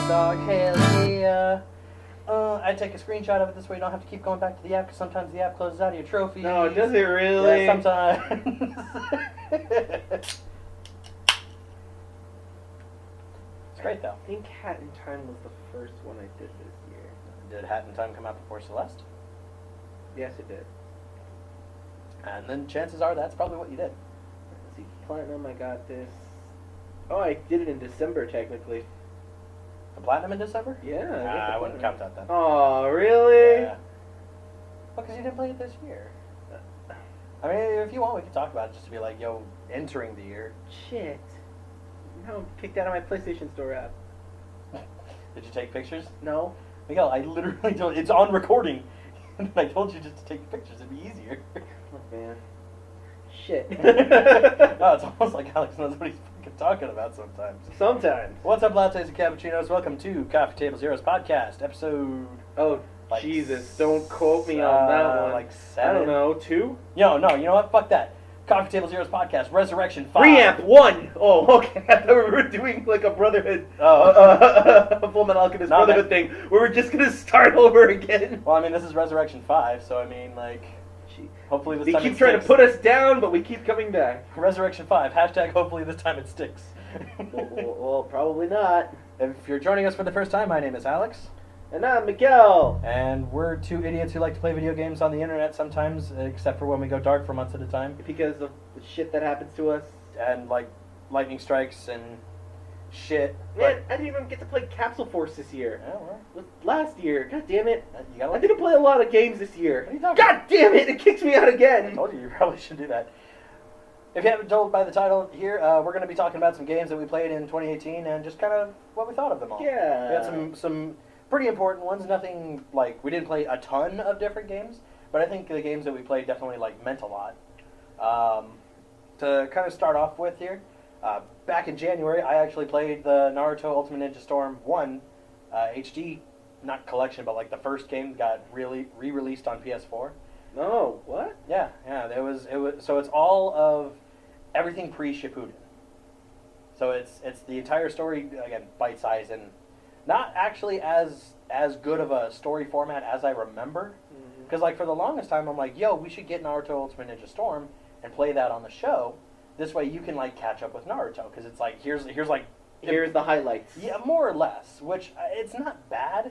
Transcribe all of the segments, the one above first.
dog. Hell yeah. I take a screenshot of it this way you don't have to keep going back to the app because sometimes the app closes out of your trophies. No, does it really? Yeah, sometimes. It's great though. I think Hat in Time was the first one I did this year. Did Hat in Time come out before Celeste? Yes, it did. And then chances are that's probably what you did. Let's see, Platinum, I got this. Oh, I did it in December, technically. The Platinum in December? Yeah. I wouldn't count that then. Oh, really? Yeah. Well, because you didn't play it this year. I mean, if you want, we can talk about it just to be like, yo, entering the year. Shit. Now I'm kicked out of my PlayStation Store app. Did you take pictures? No. Miguel, I literally told it's on recording. And I told you just to take pictures. It'd be easier. Oh, man. Shit. No, it's almost like Alex knows what he's fucking talking about sometimes. Sometimes. What's up, lattes and cappuccinos? Welcome to Coffee Table Zero's podcast, episode... Oh, like Jesus. Don't quote me on that one. Like I 7? don't know. 2? No, you know what? Fuck that. Coffee Table Zero's podcast, Resurrection 5. Reamp 1! Oh, okay. I thought we were doing like a Brotherhood, a Full Metal Alchemist Not Brotherhood thing, where we're just gonna start over again. Well, I mean, this is Resurrection 5, so I mean, like, hopefully this They time keep it trying to sticks. put us down, but we keep coming back. Resurrection 5, hashtag hopefully this time it sticks. Well, probably not. If you're joining us for the first time, my name is Alex. And I'm Miguel. And we're two idiots who like to play video games on the internet sometimes, except for when we go dark for months at a time. Because of the shit that happens to us. And, like, lightning strikes and shit. Man, I didn't even get to play Capsule Force this year. Yeah, well, Last year. God damn it. you gotta I like didn't play a lot of games this year. What are you talking God damn it, it kicks me out I again. told you probably should do that. If you haven't told by the title here, we're going to be talking about some games that we played in 2018 and just kind of what we thought of them all. Yeah. We had some pretty important ones. Nothing, like, we didn't play a ton of different games, but I think the games that we played definitely, like, meant a lot. To kind of start off with here, back in January, I actually played the Naruto Ultimate Ninja Storm 1 HD, not collection, but, like, the first game got re-released on PS4. No, what? Yeah, it was, so it's all of everything pre-Shippuden. So it's the entire story, again, bite-sized and not actually as good of a story format as I remember. Because, like, for the longest time, I'm like, yo, we should get Naruto Ultimate Ninja Storm and play that on the show. This way you can, like, catch up with Naruto. Because it's like, here's the highlights. Yeah, more or less, which it's not bad.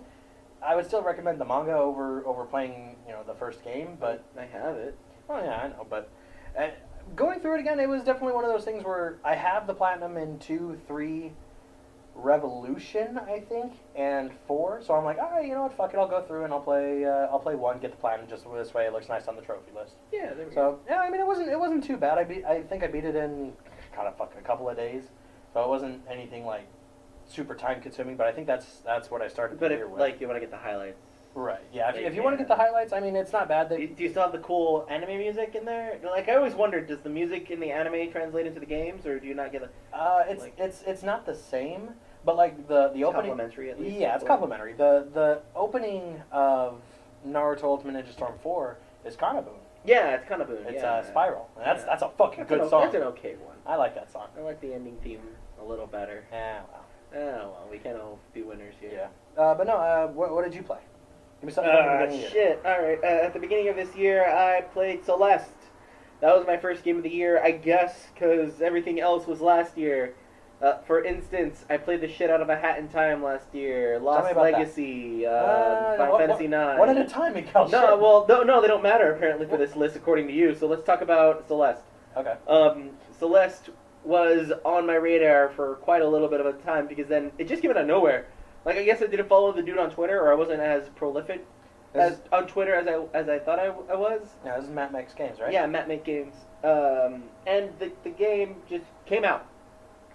I would still recommend the manga over playing, the first game, but... I have it. Oh, yeah, I know, but... going through it again, it was definitely one of those things where I have the Platinum in 2, 3... Revolution, I think, and 4. So I'm like, all right, you know what? Fuck it. I'll go through and I'll play 1, get the platinum. Just this way, it looks nice on the trophy list. Yeah, there we go. So yeah, I mean, it wasn't too bad. I think I beat it in kind of a couple of days. So it wasn't anything like super time consuming. But I think that's what I started But the if, year with. like, you want to get the highlights. Right. Yeah. Like, If you want to get the highlights, I mean, it's not bad. Do you still have the cool anime music in there? Like, I always wondered, does the music in the anime translate into the games, or do you not get the... It's not the same. But like the opening, complimentary at least. Yeah, it's complimentary. The opening of Naruto Ultimate Ninja Storm 4 is Kanaboon. Yeah, it's Kanaboon. It's Spiral. And that's a fucking That's good song. That's an okay one. I like that song. I like the ending theme a little better. Yeah, well. Oh, well, we can't all be winners here. Yeah. But no, what did you play? Give me something at the beginning of the year. Shit. Alright, at the beginning of this year, I played Celeste. That was my first game of the year, I guess, because everything else was last year. For instance, I played the shit out of a Hat in Time last year. Lost Legacy, Final Fantasy IX. One at a time, Miguel. No, well, no, they don't matter apparently for this list according to you. So let's talk about Celeste. Okay. Celeste was on my radar for quite a little bit of a time because then it just came out of nowhere. Like, I guess I didn't follow the dude on Twitter, or I wasn't as prolific on Twitter as I thought I was. Yeah, this is Matt Makes Games, right? Yeah, Matt Makes Games. And the game just came out.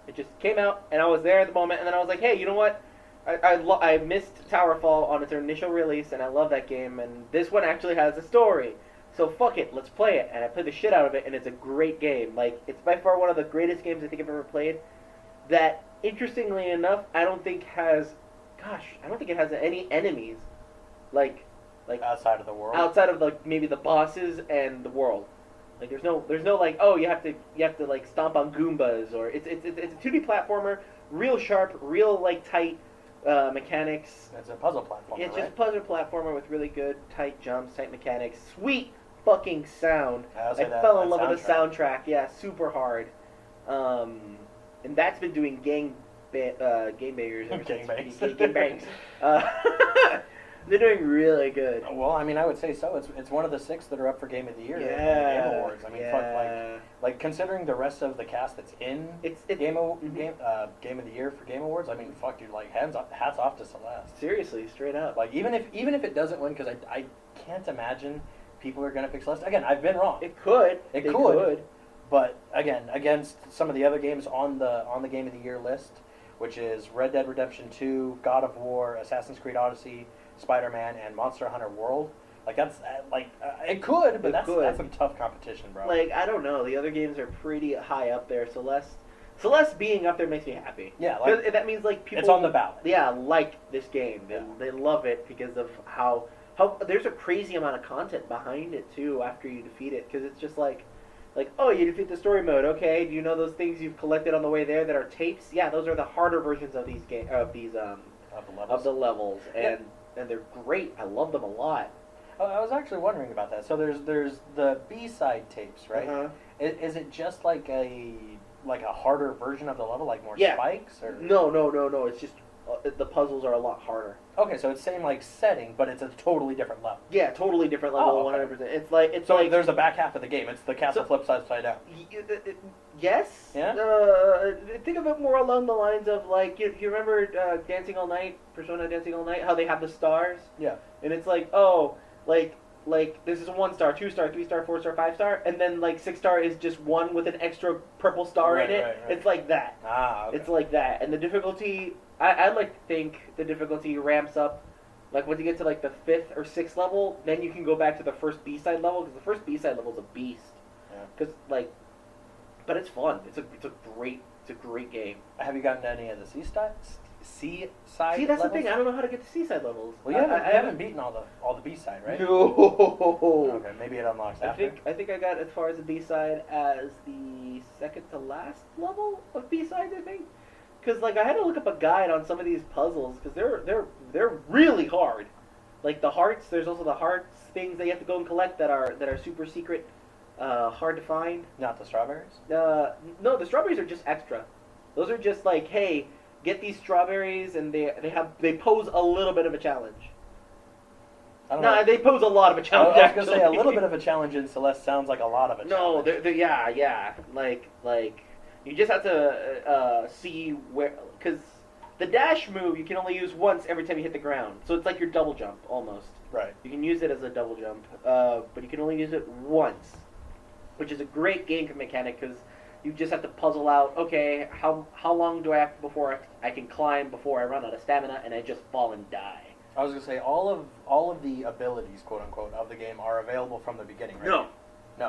It just came out, and I was there at the moment, and then I was like, hey, you know what? I missed Towerfall on its initial release, and I love that game, and this one actually has a story. So fuck it, let's play it. And I played the shit out of it, and it's a great game. Like, it's by far one of the greatest games I think I've ever played. That, interestingly enough, I don't think it has any enemies. Like outside of the world. Outside of maybe the bosses and the world. Like there's no like, oh, you have to like stomp on Goombas, or it's a 2D platformer, real sharp, real like tight. Mechanics. It's a puzzle platformer, It's right? just a puzzle platformer with really good tight jumps, tight mechanics, sweet fucking sound. I'll I say that- fell in that love with the soundtrack. Yeah, super hard. And that's been doing game bangers ever since. Gangbangs. Gangbangs. They're doing really good. Well, I mean, I would say so. It's one of the 6 that are up for Game of the Year Yeah, at the Game Awards. I mean, fuck, yeah. like considering the rest of the cast that's in It's Game of mhm. Game of the Year for Game Awards. I mean, fuck, dude, like hats off to Celeste. Seriously, straight up. Like even if it doesn't win, because I can't imagine people are gonna pick Celeste. Again, I've been wrong. It could. It They could. But again, against some of the other games on the Game of the Year list, which is Red Dead Redemption 2, God of War, Assassin's Creed Odyssey, Spider-Man, and Monster Hunter World. Like that's it could, but It that's could. that's some tough competition, bro. Like, I don't know. The other games are pretty high up there. Celeste being up there makes me happy. Yeah, like 'Cause that means like people. it's on the ballot. Yeah, like this game. Yeah. They love it because of how there's a crazy amount of content behind it too after you defeat it, because it's just like oh, you defeat the story mode. Okay, do you know those things you've collected on the way there that are tapes? Yeah, those are the harder versions of these Of the levels. of the levels, Yeah. and they're great. I love them a lot. Oh, I was actually wondering about that. So there's the B-side tapes, right? Uh-huh. Is it just like a harder version of the level, like more Yeah. spikes, or No. It's just the puzzles are a lot harder. Okay, so it's same like setting, but it's a totally different level. Yeah, totally different level, Oh, okay. 100%. It's like So there's a back half of the game. It's the castle So- flips upside down. Yes. Yeah? Think of it more along the lines of like you remember Dancing All Night, Persona Dancing All Night, how they have the stars, Yeah. and it's like like this is a 1 star, 2 star, 3 star, 4 star, 5 star, and then like 6 star is just one with an extra purple star Right, in it. right. It's like that. Ah, okay. It's like that, and the difficulty. I'd like to think the difficulty ramps up. Like once you get to like the 5th or 6th level, then you can go back to the first B-side level, because the first B-side level is a beast. Yeah. Because like, but it's fun. It's a great game. Have you gotten to any of the seaside See, that's levels? the thing. I don't know how to get to seaside levels. Well, you I haven't beaten all the B-side, right? No. Okay, maybe it unlocks I after. think I got as far as the B-side as the second to last level of B-sides, I think. Because like I had to look up a guide on some of these puzzles because they're really hard. Like the hearts, there's also the hearts things that you have to go and collect that are super secret, hard to find. Not the strawberries. No, the strawberries are just extra. Those are just like, hey, get these strawberries, and they pose a little bit of a challenge. I don't know. No, they pose a lot of a challenge. I was gonna say a actually. little bit of a challenge in Celeste sounds like a lot of a No, challenge. yeah. Like you just have to see where, because the dash move you can only use once every time you hit the ground. So it's like your double jump almost. Right. You can use it as a double jump, but you can only use it once, which is a great game mechanic because you just have to puzzle out. Okay, how long do I have before I can climb before I run out of stamina and I just fall and die? I was gonna say all of the abilities, quote unquote, of the game are available from the beginning, right?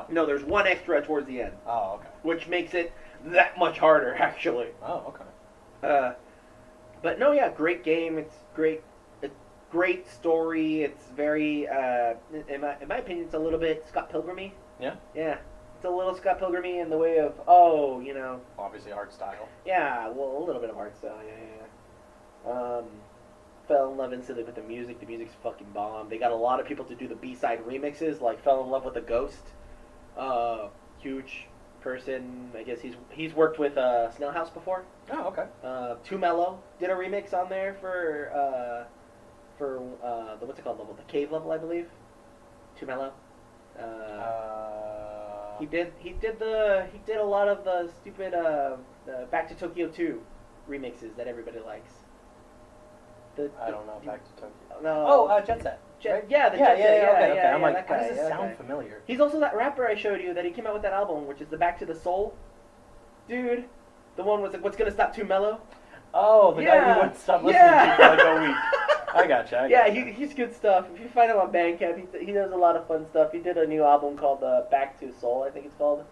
No. There's one extra towards the end, Oh, okay. which makes it that much harder actually. Oh, okay. But no, yeah, great game. It's great. It's great story. It's very, in my opinion, it's a little bit Scott Pilgrim-y. Yeah. Yeah, it's a little Scott Pilgrim-y in the way of, Obviously art style. yeah, well, a little bit of art style. Yeah. Fell in love instantly with the music. The music's fucking bomb. They got a lot of people to do the B-side remixes. Like, fell in love with the Ghost. Huge person. I guess he's worked with Snail House before. Oh, okay. Too Mellow did a remix on there for the what's it called level, the cave level, I believe. Too Mellow. He did a lot of the stupid Back to Tokyo 2 remixes that everybody likes. I don't know. Back to Tokyo. No. Oh, Jet Set. Right? Yeah, the Yeah, Jet Set, okay. yeah, I'm like, that why guy, does yeah, this that sound guy. familiar? He's also that rapper I showed you that he came out with that album, which is the Back to the Soul. Dude, the one was like, what's gonna stop Too Mellow? Oh, the guy Yeah. who wouldn't stop listening to for like a week. I gotcha. Yeah, he's good stuff. If you find him on Bandcamp, he does a lot of fun stuff. He did a new album called Back to Soul, I think it's called.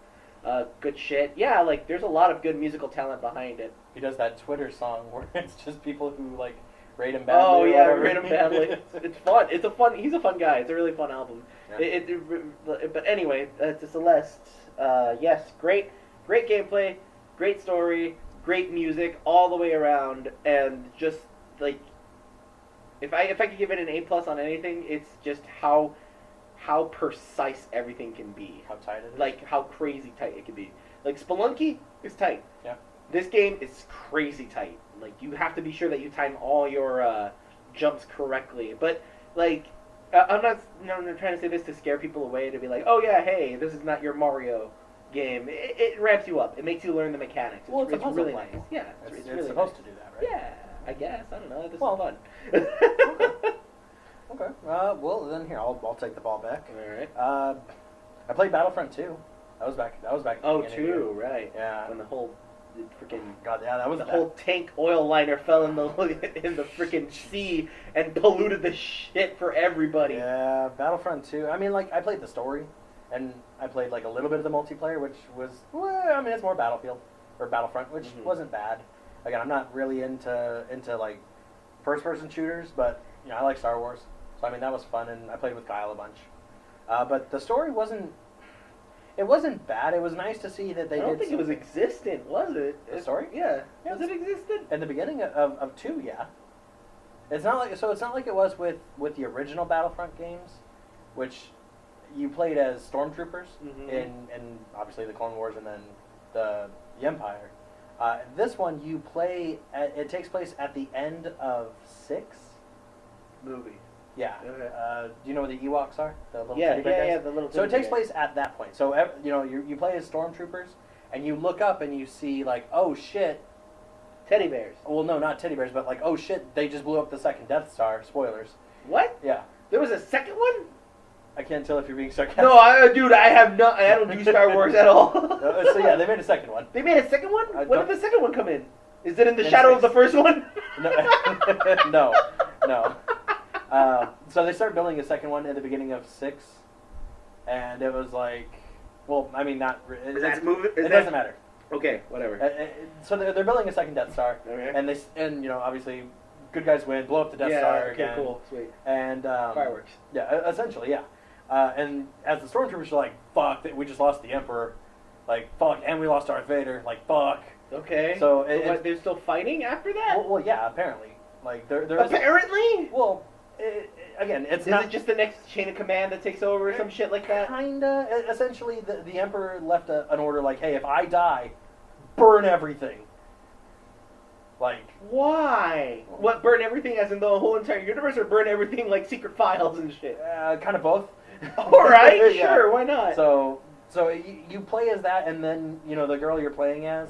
Good shit. Yeah, like there's a lot of good musical talent behind it. He does that Twitter song where it's just people who like rate him badly. Oh or yeah, whatever. rate him badly. It's fun. He's a fun guy. It's a really fun album. Yeah. But anyway, to Celeste. Yes, great gameplay, great story, great music all the way around, and just like If I could give it an A+ on anything, it's just how precise everything can be. How tight it is. Like how crazy tight it can be. Like Spelunky is tight. Yeah. This game is crazy tight. Like you have to be sure that you time all your jumps correctly. But like I'm not trying to say this to scare people away, to be like, oh yeah, hey, this is not your Mario game. It ramps you up. It makes you learn the mechanics. Well, it's a puzzle really game. nice. Yeah, It's really supposed nice. to do that, right? Yeah, I guess. I don't know. This is Well, fun. Okay. Well, then here I'll take the ball back. All right. I played Battlefront 2. That was back. At the Oh, beginning of the year. 2, right. Yeah. When the whole freaking God, yeah, that was the bad. whole tank oil liner fell in the freaking sea and polluted the shit for everybody. Yeah, Battlefront 2. I mean, like, I played the story, and I played like a little bit of the multiplayer, which was, well, I mean, it's more Battlefield or Battlefront, which wasn't bad. Again, I'm not really into like first-person shooters, but you know, I like Star Wars, so I mean that was fun, and I played with Kyle a bunch. But the story wasn't. It wasn't bad. It was nice to see that they did. I don't think it was something. existent, was it? The story? Yeah. Yeah, Was it existent? In the beginning of 2, yeah. It's not like it was with the original Battlefront games, which you played as stormtroopers in obviously the Clone Wars and then the Empire. This one you play. It takes place at the end of 6 Movie. Yeah. Okay. Do you know what the Ewoks are? The little Yeah, teddy bear guys? the little. So it teddy takes bear. place at that point. So you know you play as stormtroopers, and you look up and you see like, oh shit. Teddy bears. Well, no, not teddy bears, but like, oh shit, they just blew up the second Death Star. Spoilers. What? Yeah. There was a second one? I can't tell if you're being sarcastic. No, dude, I don't do Star Wars at all. So yeah, they made a second one. They made a second one? I When don't- did the second one come in? Is it in the In shadow 6. of the first one? No, no. So they started building a second one at the beginning of 6, and it was like, well, I mean, not. Is that movie? It doesn't matter. Okay, whatever. So they're building a second Death Star, Okay. and you know obviously, good guys win, blow up the Death Star okay, again. cool, sweet. And Fireworks. Yeah, essentially, yeah. And as the stormtroopers are like, fuck, we just lost the Emperor, like fuck, and we lost Darth Vader, like fuck. Okay. So what, they're still fighting after that? well, yeah, apparently, like there is. Apparently. Well, again, it's Is not it just the next chain of command that takes over or some shit like that? kinda. Essentially, the Emperor left an order like, hey, if I die, burn everything. Like, Why? What, burn everything as in the whole entire universe, or burn everything like secret files and shit? kind of both. Alright, Yeah. sure, why not? So you play as that, and then you know the girl you're playing as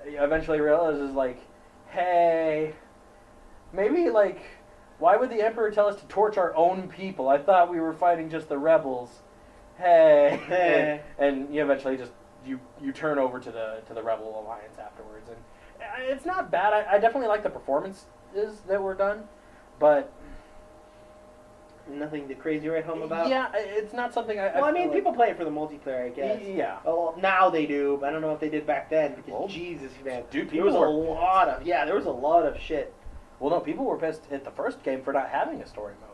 eventually realizes like, hey, maybe like, why would the Emperor tell us to torch our own people? I thought we were fighting just the rebels. Hey, and you eventually just you turn over to the Rebel Alliance afterwards, and it's not bad. I definitely like the performances that were done, but Nothing to crazy write home about? yeah, it's not something I. Well, I mean, feel like- people play it for the multiplayer, I guess. Yeah. Oh, now they do, but I don't know if they did back then, because Well, Jesus, man. dude, there was a people were lot of, there was a lot of shit. Well, no, people were pissed at the first game for not having a story mode.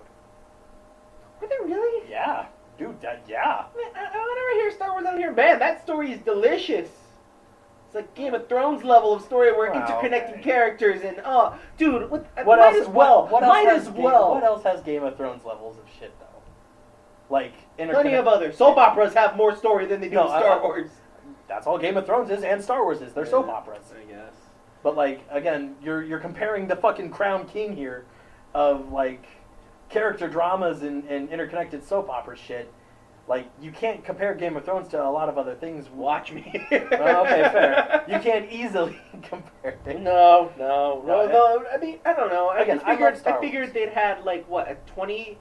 Were they really? Yeah, dude, yeah. Man, I never hear Star Wars out here. Man, that story is delicious. It's like Game of Thrones level of story where Well, interconnecting okay. characters and dude, What might else? as well. What else Might has as well. What else has Game of Thrones levels of shit though? Like Plenty of other soap operas have more story than they do No, Star Wars. That's all Game of Thrones is, and Star Wars is. They're soap operas. I guess. But like again, you're comparing the fucking Crown King here, of like character dramas and interconnected soap opera shit. Like you can't compare Game of Thrones to a lot of other things. Watch me. Oh, okay, fair. You can't easily compare it. No. I mean, I don't know. Again, I love I Star figured Wars. they'd had like what, a 20,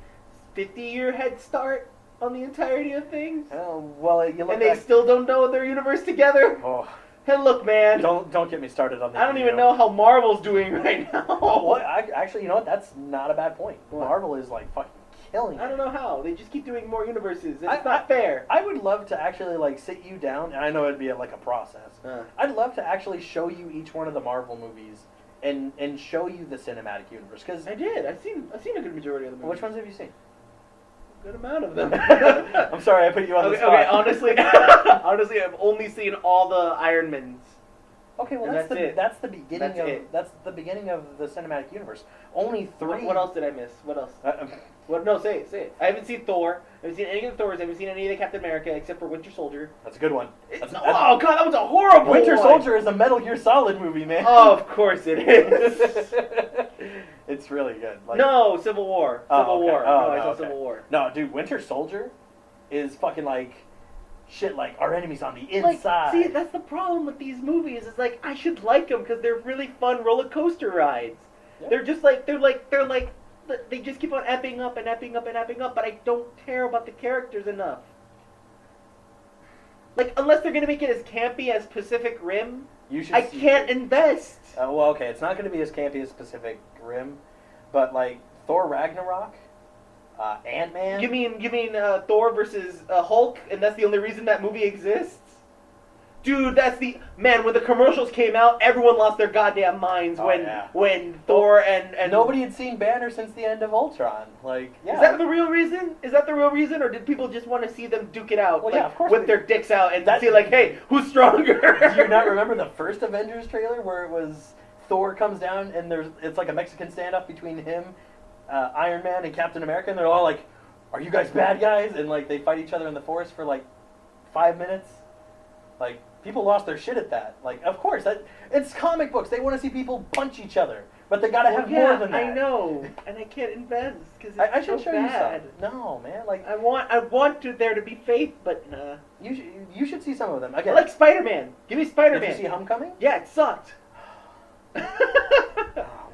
50-year head start on the entirety of things, Well, you look and they back. still don't know their universe together. Oh, And look, man, don't get me started on that. I don't even know how Marvel's doing right now. What? Actually, you know what? That's not a bad point. What? Marvel is like fucking killing it. I don't know how. They just keep doing more universes. It's I- not fair. I would love to actually like sit you down, and I know it'd be like a process. I'd love to actually show you each one of the Marvel movies and show you the cinematic universe. Because I did. I've seen a good majority of the movies. which ones have you seen? A good amount of them. I'm sorry, I put you on the Okay, spot. honestly, I've only seen all the Iron Mans. Okay, well And that's that's it. that's the beginning That's of it. that's the beginning of the cinematic universe. Only three. What else did I miss? What else? Uh, What? No, say it. I haven't seen Thor. I haven't seen any of the Thors. I haven't seen any of the Captain America except for Winter Soldier. that's a good one. Oh god, that was a horrible Winter one. Soldier is a Metal Gear Solid movie, man. Oh, of course it is. It's really good. Like, No, Civil War. Oh, Civil okay. War. Oh, No, I no, saw okay. Civil War. No, dude, Winter Soldier is fucking like shit. Like our enemies on the Like, inside. see, that's the problem with these movies. Is like I should like them because they're really fun roller coaster rides. Yeah. They're just like they just keep on epping up and epping up and epping up. But I don't care about the characters enough. Like unless they're gonna make it as campy as Pacific Rim, You should. I can't invest. Well, okay, it's not going to be as campy as Pacific Rim, but like Thor Ragnarok, Ant-Man. You mean Thor versus Hulk, and that's the only reason that movie exists? Dude, that's the man. When the commercials came out, everyone lost their goddamn minds Oh, when yeah. when Thor and Nobody had seen Banner since the end of Ultron. Like, yeah. Is that the real reason? Is that the real reason, or did people just want to see them duke it out, Well, like, yeah, of course with they- their dicks out and That- see like, hey, who's stronger? Do you not remember the first Avengers trailer where it was Thor comes down and it's like a Mexican standoff between him, Iron Man, and Captain America, and they're all like, "Are you guys bad guys?" And like they fight each other in the forest for like 5 minutes. Like people lost their shit at that. Like, of course, it's comic books. They want to see people punch each other, but they gotta have more than that. I know, and I can't invest because it's I should so show bad. you some. No, man. Like I want there to be faith, but nah. you should see some of them. I Again, like Spider-Man. Give me Spider-Man. did you see Homecoming? Yeah, it sucked.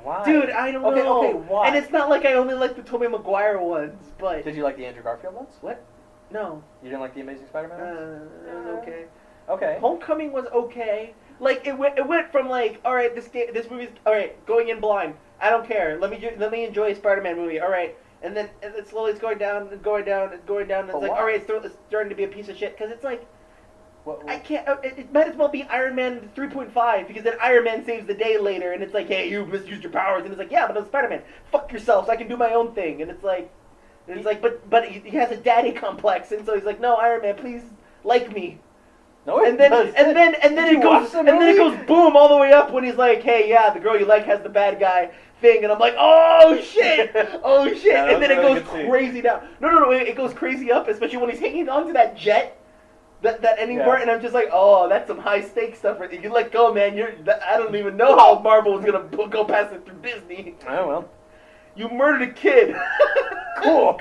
Why? Dude, I don't Okay, know. okay, why? And it's not like I only like the Tobey Maguire ones, but Did you like the Andrew Garfield ones? what? No. You didn't like the Amazing Spider-Man ones? It was okay. Okay. Homecoming was okay. Like it went from like, all right, this movie's all right, going in blind. I don't care. Let me enjoy a Spider-Man movie. All right, and then slowly it's going down and going down and going down. And But it's like, why? all right, it's starting to be a piece of shit because it's like. What, I can't. It might as well be Iron Man 3.5 because then Iron Man saves the day later, and it's like, hey, you misused your powers, and it's like, yeah, but I'm Spider-Man. Fuck yourself, so I can do my own thing, and it's like, but he has a daddy complex, and so he's like, no, Iron Man, please like me. No, it And then doesn't. and then Did you it watch goes the and then it movie? goes boom all the way up when he's like, hey, yeah, the girl you like has the bad guy thing, and I'm like, oh shit, oh shit, Yeah, and then it that's really goes good scene. crazy down. No, it goes crazy up, especially when he's hanging onto that jet. That ending Yeah. part, and I'm just like, oh, that's some high stakes stuff. Right there. You let go, man. I don't even know how Marvel was gonna go past it through Disney. Oh well. You murdered a kid. Cool.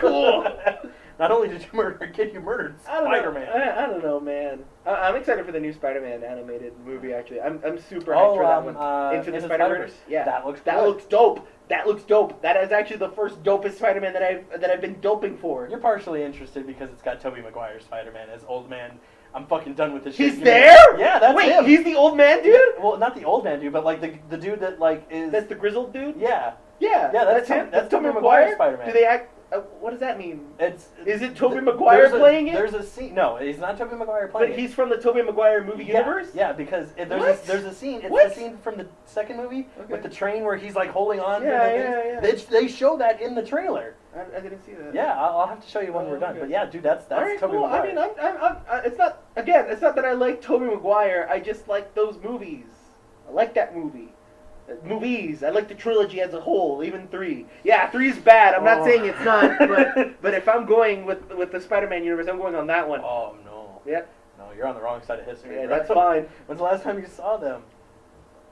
Not only did you murder a kid, you murdered Spider-Man. I don't know, man. I'm excited for the new Spider-Man animated movie. Actually, I'm super hyped for that one. Into the Spider-Verse. Yeah, That looks that good. looks dope. That looks dope. That is actually the first dopest Spider-Man that I've been doping for. You're partially interested because it's got Tobey Maguire's Spider-Man as old man. I'm fucking done with this shit. He's Give me- there? Yeah, that's Wait, him. he's the old man dude? Well, not the old man dude, but like the dude that like is. That's the grizzled dude? Yeah. Yeah, Yeah, that's him. Tom- that's Tobey Tobey Maguire. Maguire's Spider-Man. Do they act? What does that mean? Is it Tobey th- Maguire there's a- playing it? There's a scene. No, he's not Tobey Maguire playing But it. he's from the Tobey Maguire movie Yeah, universe. Yeah, because there's What? there's a scene. It's What? the scene from the second movie Okay. with the train where he's like holding on. Yeah, to the yeah, things. They show that in the trailer. I didn't see that. Yeah, I'll have to show you when we're done. okay. But yeah, dude, that's All right, Tobey cool. Maguire. I mean, it's not. Again, it's not that I like Tobey Maguire. I just like those movies. I like that movie. Movies. I like the trilogy as a whole, even 3. Yeah, 3's bad. I'm not saying it's not, but if I'm going with the Spider-Man universe, I'm going on that one. Oh no. Yeah. No, you're on the wrong side of history. Yeah, bro. that's fine. When's the last time you saw them?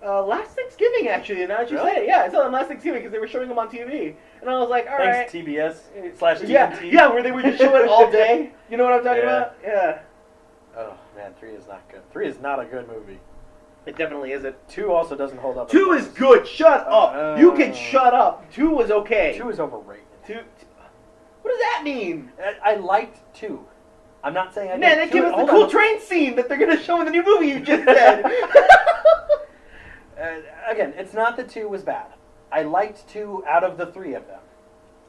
Last Thanksgiving, actually. Now that you Really? say it, yeah, I saw them last Thanksgiving because they were showing them on TV, and I was like, all right. Thanks TBS/TNT. Yeah, where they would just show it all day. You know what I'm talking Yeah. about? Yeah. Oh man, 3 is not good. 3 is not a good movie. It definitely isn't. 2 also doesn't hold up. 2 is good. Shut up. You can shut up. 2 was okay. 2 is overrated. 2. What does that mean? I liked 2. I'm not saying I Man, did. they 2 give us the hold cool on. train scene that they're gonna show in the new movie you just said. Again, it's not that 2 was bad. I liked 2 out of the 3 of them.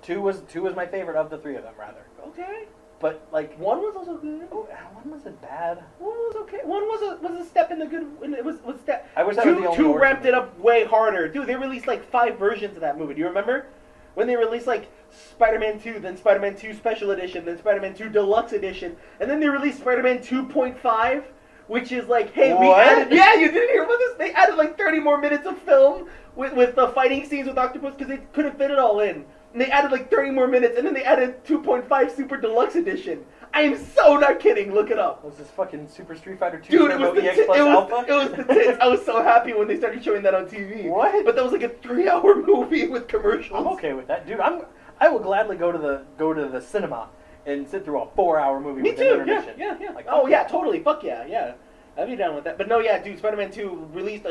2 was my favorite of the 3 of them, rather. Okay. But like 1 was also good. oh, 1 wasn't bad. 1 was okay. 1 was a step in the good. It was step. I wish that was the only 2 origin ramped it movie. up way harder. Dude, they released like 5 versions of that movie. Do you remember? When they released like Spider-Man 2, then Spider-Man 2 Special Edition, then Spider-Man 2 Deluxe Edition, and then they released Spider-Man 2.5, which is like, hey, we What? added. Yeah, you didn't hear about this? They added like 30 more minutes of film with the fighting scenes with Octopus because they couldn't fit it all in. And they added like 30 more minutes, and then they added 2.5 Super Deluxe Edition. I am so not kidding. Look it up. Was this fucking Super Street Fighter 2 Dude, it Turbo was the EX it plus was, Alpha? it was the tits. I was so happy when they started showing that on TV. What? But that was like a 3-hour movie with commercials. I'm okay with that, dude. I will gladly go to the cinema and sit through a 4-hour movie Me with too. an intermission. Yeah. Like, Oh fuck yeah, totally. Fuck yeah. I'd be down with that. But no, yeah, dude, Spider-Man 2 released,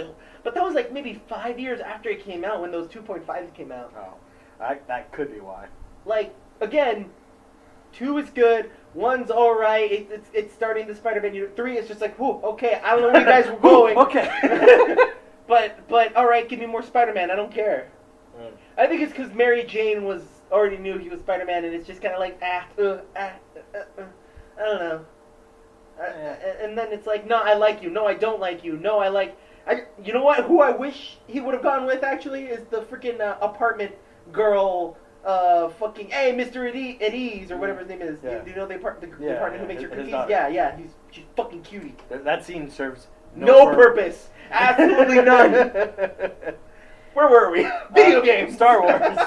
but that was like maybe 5 years after it came out when those 2.5s came out. Oh, that could be why. Like, again, 2 is good, 1's alright, it's starting the Spider-Man unit. 3 is just like, whew, okay, I don't know where you guys were going. Okay. but alright, give me more Spider-Man, I don't care. I think it's because Mary Jane already knew he was Spider-Man, and it's just kind of like, I don't know. And then it's like, no, I like you. No, I don't like you. No, you know what? Who I wish he would have gone with, actually, is the freaking apartment girl, fucking, hey, Mr. At Ease, or whatever his name is. Yeah. Do you know the partner who makes your his cookies? daughter. Yeah, she's fucking cutie. That scene serves No purpose. Absolutely none. Where were we? Video games. Star Wars.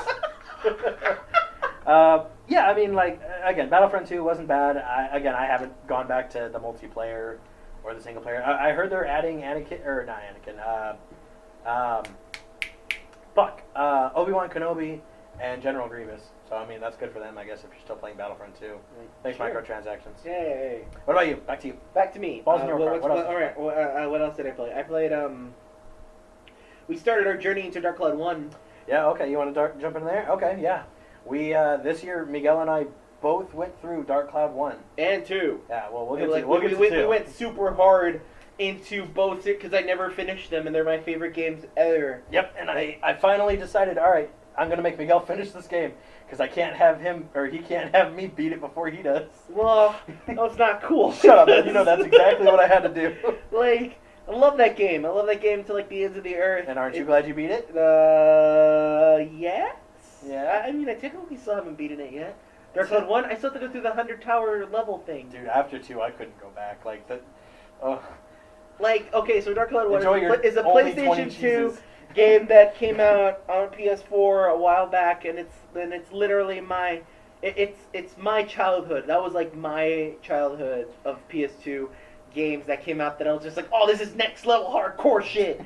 Yeah, I mean, like, again, Battlefront 2 wasn't bad. I haven't gone back to the multiplayer or the single player. I heard they're adding Obi-Wan Kenobi and General Grievous. So, I mean, that's good for them, I guess, if you're still playing Battlefront 2. Thanks, Sure. microtransactions. Yay. What about you? Back to you. Back to me. Balls in your court. What else? All right. What else did I play? I played. We started our journey into Dark Cloud 1. Yeah, okay, you want to jump in there? Okay, yeah. We, this year, Miguel and I both went through Dark Cloud 1. And 2. Yeah, well, we'll get we to 2. went super hard into both because I never finished them, and they're my favorite games ever. Yep, and I finally decided, all right, I'm going to make Miguel finish this game because I can't have him, or he can't have me beat it before he does. Well, that's not cool. Shut up, man. You know that's exactly what I had to do. Like, I love that game. I love that game to, like, the ends of the earth. And aren't you glad you beat it? Yes. Yeah. I mean, I technically still haven't beaten it yet. Dark Cloud 1, I still have to go through the 100 tower level thing. Dude, after 2, I couldn't go back. Like, that... Like, okay, so Dark Cloud 1 is a only PlayStation 2 cheeses. game that came out on PS4 a while back, and it's literally my... It's my childhood. That was, like, my childhood of PS2 games that came out that I was just like, oh, this is next level hardcore shit.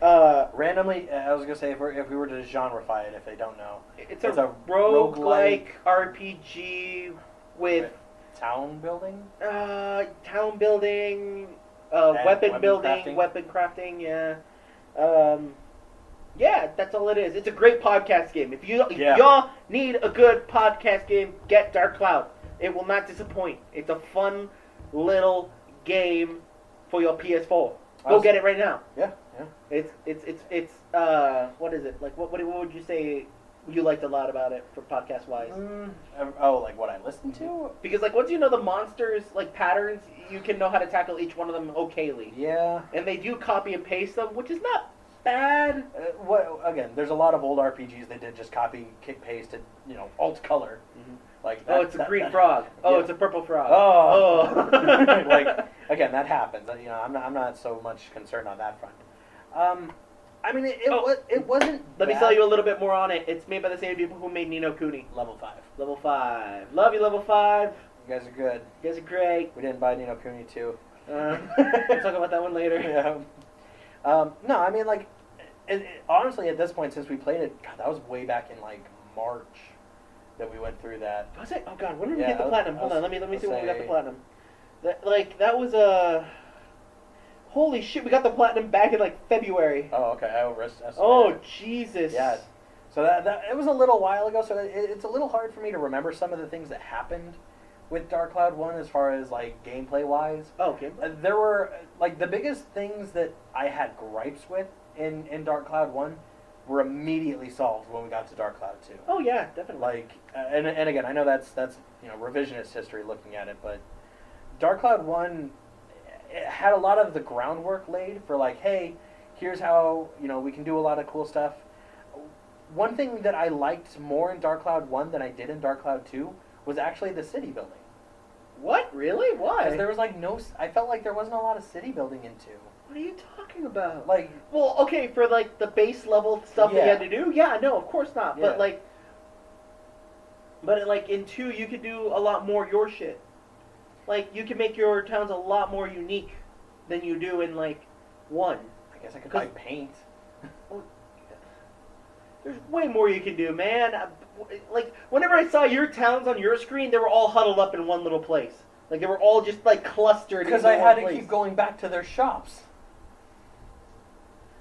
Randomly, I was going to say, if we were to genreify it, if they don't know. It's a roguelike RPG with town building? Town building, And weapon building, crafting? weapon crafting, yeah. Yeah, that's all it is. It's a great podcast game. If y'all need a good podcast game, get Dark Cloud. It will not disappoint. It's a fun little game for your PS4. Go get it right now. Yeah. It's what is it? Like what would you say you liked a lot about it for podcast wise? Like what I listened to? Because like once you know the monsters like patterns, you can know how to tackle each one of them okayly. Yeah. And they do copy and paste them, which is not bad. Again, there's a lot of old RPGs that did just copy, paste, and alt color. Mm-hmm. Like it's a green frog. Oh, yeah. It's a purple frog. Oh. Like again, that happens. I'm not so much concerned on that front. I mean, it wasn't. Let me bad. tell you a little bit more on it. It's made by the same people who made Ni no Kuni. Level 5. Level 5. Love you, Level 5. You guys are good. You guys are great. We didn't buy Ni no Kuni 2. We'll talk about that one later. Yeah. No, I mean, like, honestly, at this point, since we played it, God, that was way back in like March that we went through that. Was it? Oh God, when did we get the platinum? Hold on, let me see when we got the platinum. That was holy shit, we got the platinum back in like February. Oh, okay. I overestimated. Oh Jesus. Yeah. So that it was a little while ago. So it's a little hard for me to remember some of the things that happened with Dark Cloud 1 as far as like gameplay wise. Oh, okay. There were like the biggest things that I had gripes with in Dark Cloud 1 were immediately solved when we got to Dark Cloud 2. Oh yeah, definitely. Like, and again, I know that's revisionist history looking at it, but Dark Cloud 1 it had a lot of the groundwork laid for like, hey, here's how we can do a lot of cool stuff. One thing that I liked more in Dark Cloud 1 than I did in Dark Cloud 2 was actually the city building. What? Really? Why? Because there was like no. I felt like there wasn't a lot of city building into. What are you talking about? Like, well, okay, for like the base level stuff that you Yeah. had to do, yeah, no, of course not. Yeah. But like in 2, you could do a lot more your shit. Like you can make your towns a lot more unique than you do in like 1. I guess I could buy 'Cause- paint. There's way more you can do, man. Like whenever I saw your towns on your screen, they were all huddled up in one little place. Like they were all just like clustered. Because into I one had to place. keep going back to their shops.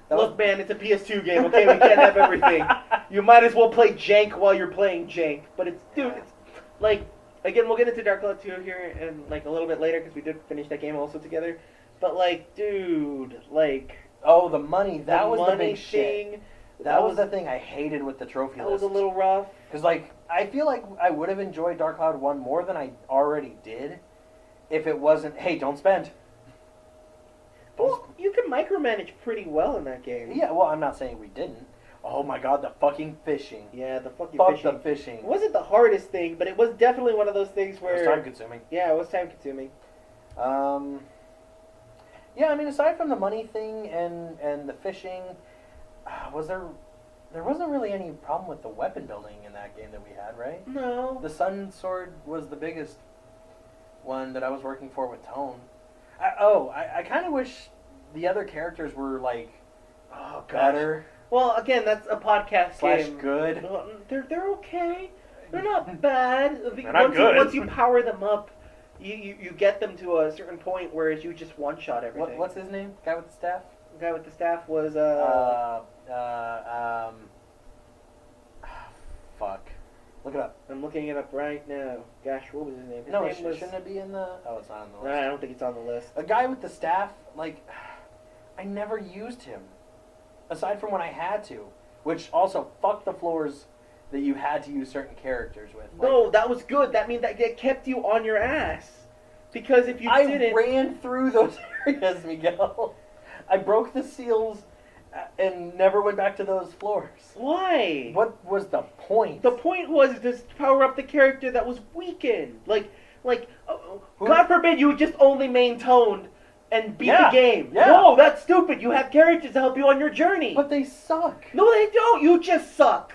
That Look, was- man, it's a PS2 game. Okay, we can't have everything. You might as well play jank while you're playing jank. But it's, dude, it's like, again, we'll get into Dark Cloud 2 here in like a little bit later because we did finish that game also together. But like, dude, like, Oh, the money. That was the money big shit. thing. That was the thing I hated with the trophy That list. was a little rough. Because, like, I feel like I would have enjoyed Dark Cloud 1 more than I already did if it wasn't, hey, don't spend. Well, you can micromanage pretty well in that game. Yeah, well, I'm not saying we didn't. Oh my god, the fucking fishing. Yeah, the fucking Fuck fishing. the fishing. It wasn't the hardest thing, but it was definitely one of those things It where was time consuming. yeah, it was time consuming. Yeah, I mean, aside from the money thing and the fishing, there wasn't really any problem with the weapon building in that game that we had, right? No. The Sun Sword was the biggest one that I was working for with Tone. I kind of wish the other characters were like better Well, again, that's a podcast slash game. good. Well, they're okay. They're not bad. They're not once good. once you power them up, you get them to a certain point, whereas you just one shot everything. What's his name? Guy with the staff? The guy with the staff was Fuck. Look it up. I'm looking it up right now. Gosh, what was his name? His No, name was. shouldn't it be in the? Oh, it's not on the list. I don't think it's on the list. A guy with the staff, like, I never used him. Aside from when I had to. Which also, fuck the floors that you had to use certain characters with. Like, No, that was good. That means that it kept you on your ass. Because if you I didn't, ran through those areas, Miguel. I broke the seals and never went back to those floors. why? What was the point? The point was to power up the character that was weakened. Who- God forbid you just only main toned and beat Yeah, the game. yeah. No, that's stupid. You have characters to help you on your journey. But they suck. No, they don't. You just suck.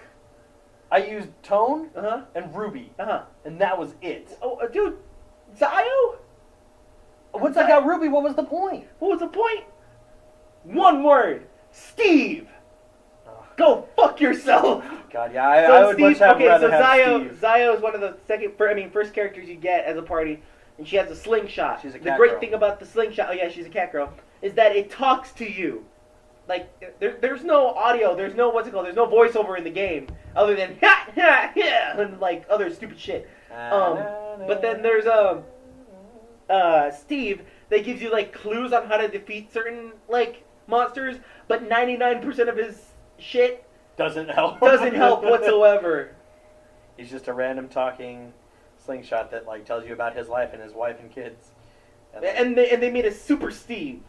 I used Tone Uh-huh. and Ruby, Uh-huh. and that was it. Oh, dude. Zio? Once I got Ruby, what was the point? What was the point? One word. Steve. Ugh. Go fuck yourself. God, yeah, I would much have rather have Steve. Zio is one of the first characters you get as a party, and she has a slingshot. She's a the cat great girl. thing about the slingshot, oh yeah, she's a cat girl, is that it talks to you. Like, there's no audio, there's no, there's no voiceover in the game, other than, ha, ha, ha, and like, other stupid shit. But then there's, Steve, that gives you, like, clues on how to defeat certain, like, monsters, but 99% of his shit doesn't help. doesn't help whatsoever. He's just a random talking slingshot that like tells you about his life and his wife and kids. And, like, And they made a Super Steve.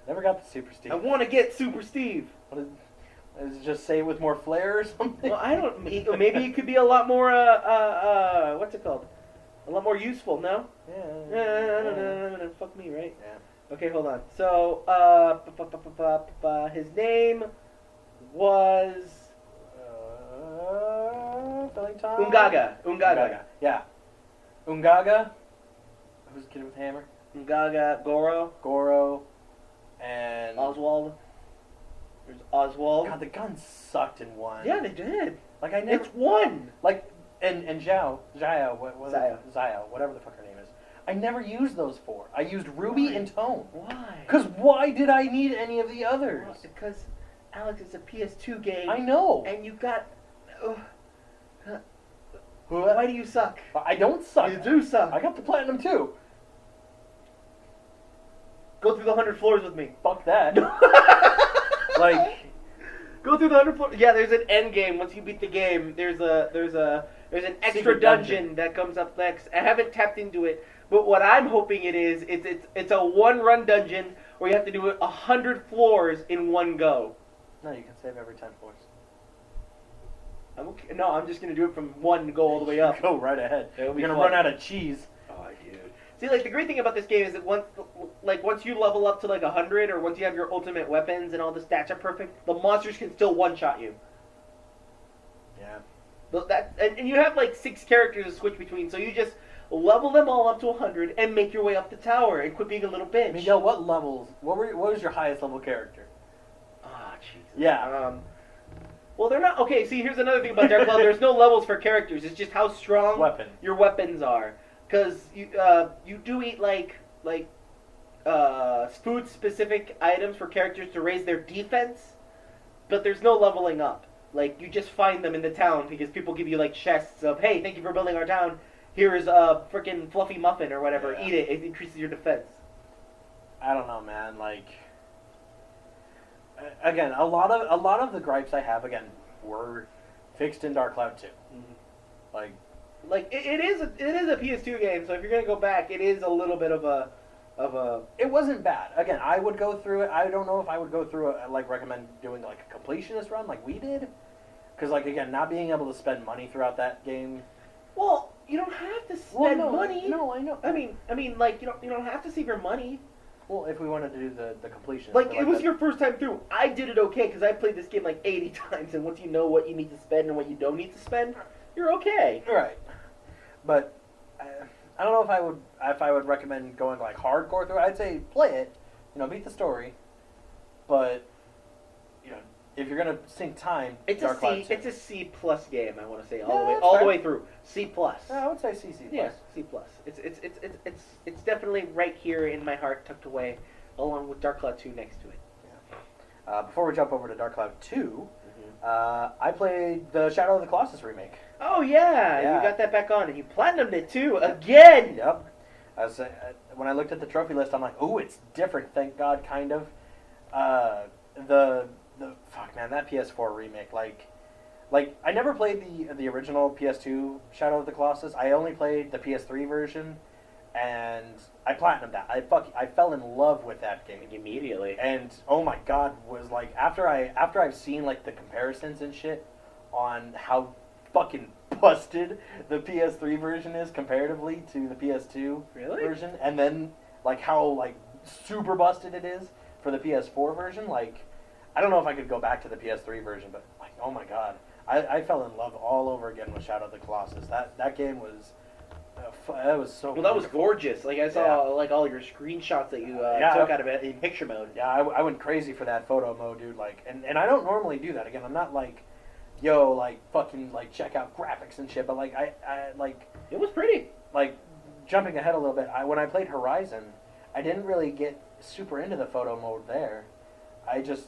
never got the Super Steve. I want to get Super Steve. Does it just say with more flair or something? Well, I don't. Maybe it could be a lot more. What's it called? A lot more useful. No. No. Fuck me, right? Yeah. Okay, hold on. So, his name was Filling time? Ungaga. Yeah. Ungaga. Who's the kid with the hammer? Ungaga, Goro. And Oswald. There's Oswald. God, the guns sucked in one. Yeah, they did. Like I never It's one. like and Zhao, Zio. Zio, whatever the fuck her name is. I never used those four. I used Ruby Why? and Tone. Why? Because why did I need any of the others? Because, Alex, it's a PS2 game. I know. And you got. What? Why do you suck? I don't suck. You do suck. I got the platinum too. Go through the 100 floors with me. Fuck that. Like, Go through the 100 floors. Yeah, there's an end game. Once you beat the game, there's an extra Secret dungeon dungeon. that comes up next. I haven't tapped into it, but what I'm hoping it is, it's a one-run dungeon where you have to do 100 floors in one go. no, you can save every 10 floors. I'm okay. No, I'm just gonna do it from one and go all the way up. Go right ahead. It'll be You're gonna fun. run out of cheese. Oh, dude. See, like, the great thing about this game is that once you level up to like 100, or once you have your ultimate weapons and all the stats are perfect, the monsters can still one-shot you. Yeah. And you have like 6 characters to switch between, so you just level them all up to 100 and make your way up the tower and quit being a little bitch. Miguel, what was your highest level character? Ah, Jesus. Yeah. Well, they're not okay. See, here's another thing about Dark Cloud. There's no levels for characters. It's just how strong your weapons are. Because you do eat like food specific items for characters to raise their defense, but there's no leveling up. Like, you just find them in the town because people give you like chests of, hey, thank you for building our town. Here's a freaking fluffy muffin or whatever. Yeah. Eat it. It increases your defense. I don't know, man. Like, again, a lot of the gripes I have again were fixed in Dark Cloud 2. Mm-hmm. Like it is a PS2 game, so if you're gonna go back, it is a little bit of a. It wasn't bad. Again, I would go through it. I don't know if I would go through it. Like, recommend doing like a completionist run like we did, because like again, not being able to spend money throughout that game. Well, you don't have to spend money. No, I know. I mean, like you don't have to save your money. Well, if we wanted to do the completion, like it was your first time through, I did it okay because I played this game like 80 times, and once you know what you need to spend and what you don't need to spend, you're okay. Right. But I don't know if I would recommend going like hardcore through it. I'd say play it, beat the story, but if you're gonna sink time, it's Dark Cloud 2. It's a C+ game. I want to say Yeah, all fair. the way through C+. Yeah, I would say CC+. Yeah, C+. It's definitely right here in my heart, tucked away, along with Dark Cloud 2 next to it. Yeah. Before we jump over to Dark Cloud 2, I played the Shadow of the Colossus remake. Oh yeah, Yeah. you got that back on, and you platinumed it too again. Yep. When I looked at the trophy list, I'm like, ooh, it's different. Thank God, kind of. Fuck man, that PS4 remake, like I never played the original PS2 Shadow of the Colossus. I only played the PS3 version, and I platinumed that. I fell in love with that game Immediately. and oh my God, was like after I've seen like the comparisons and shit on how fucking busted the PS3 version is comparatively to the PS2 version, and then like how like super busted it is for the PS4 version, like I don't know if I could go back to the PS3 version, but like oh my God, I fell in love all over again with Shadow of the Colossus. That game was that was so well, that was gorgeous. Like I saw like all your screenshots that you took out of it in picture mode. Yeah, I went crazy for that photo mode, dude. Like, and I don't normally do that. Again, I'm not like, yo, like fucking like check out graphics and shit. But like I like it was pretty. Like jumping ahead a little bit, when I played Horizon, I didn't really get super into the photo mode there. I just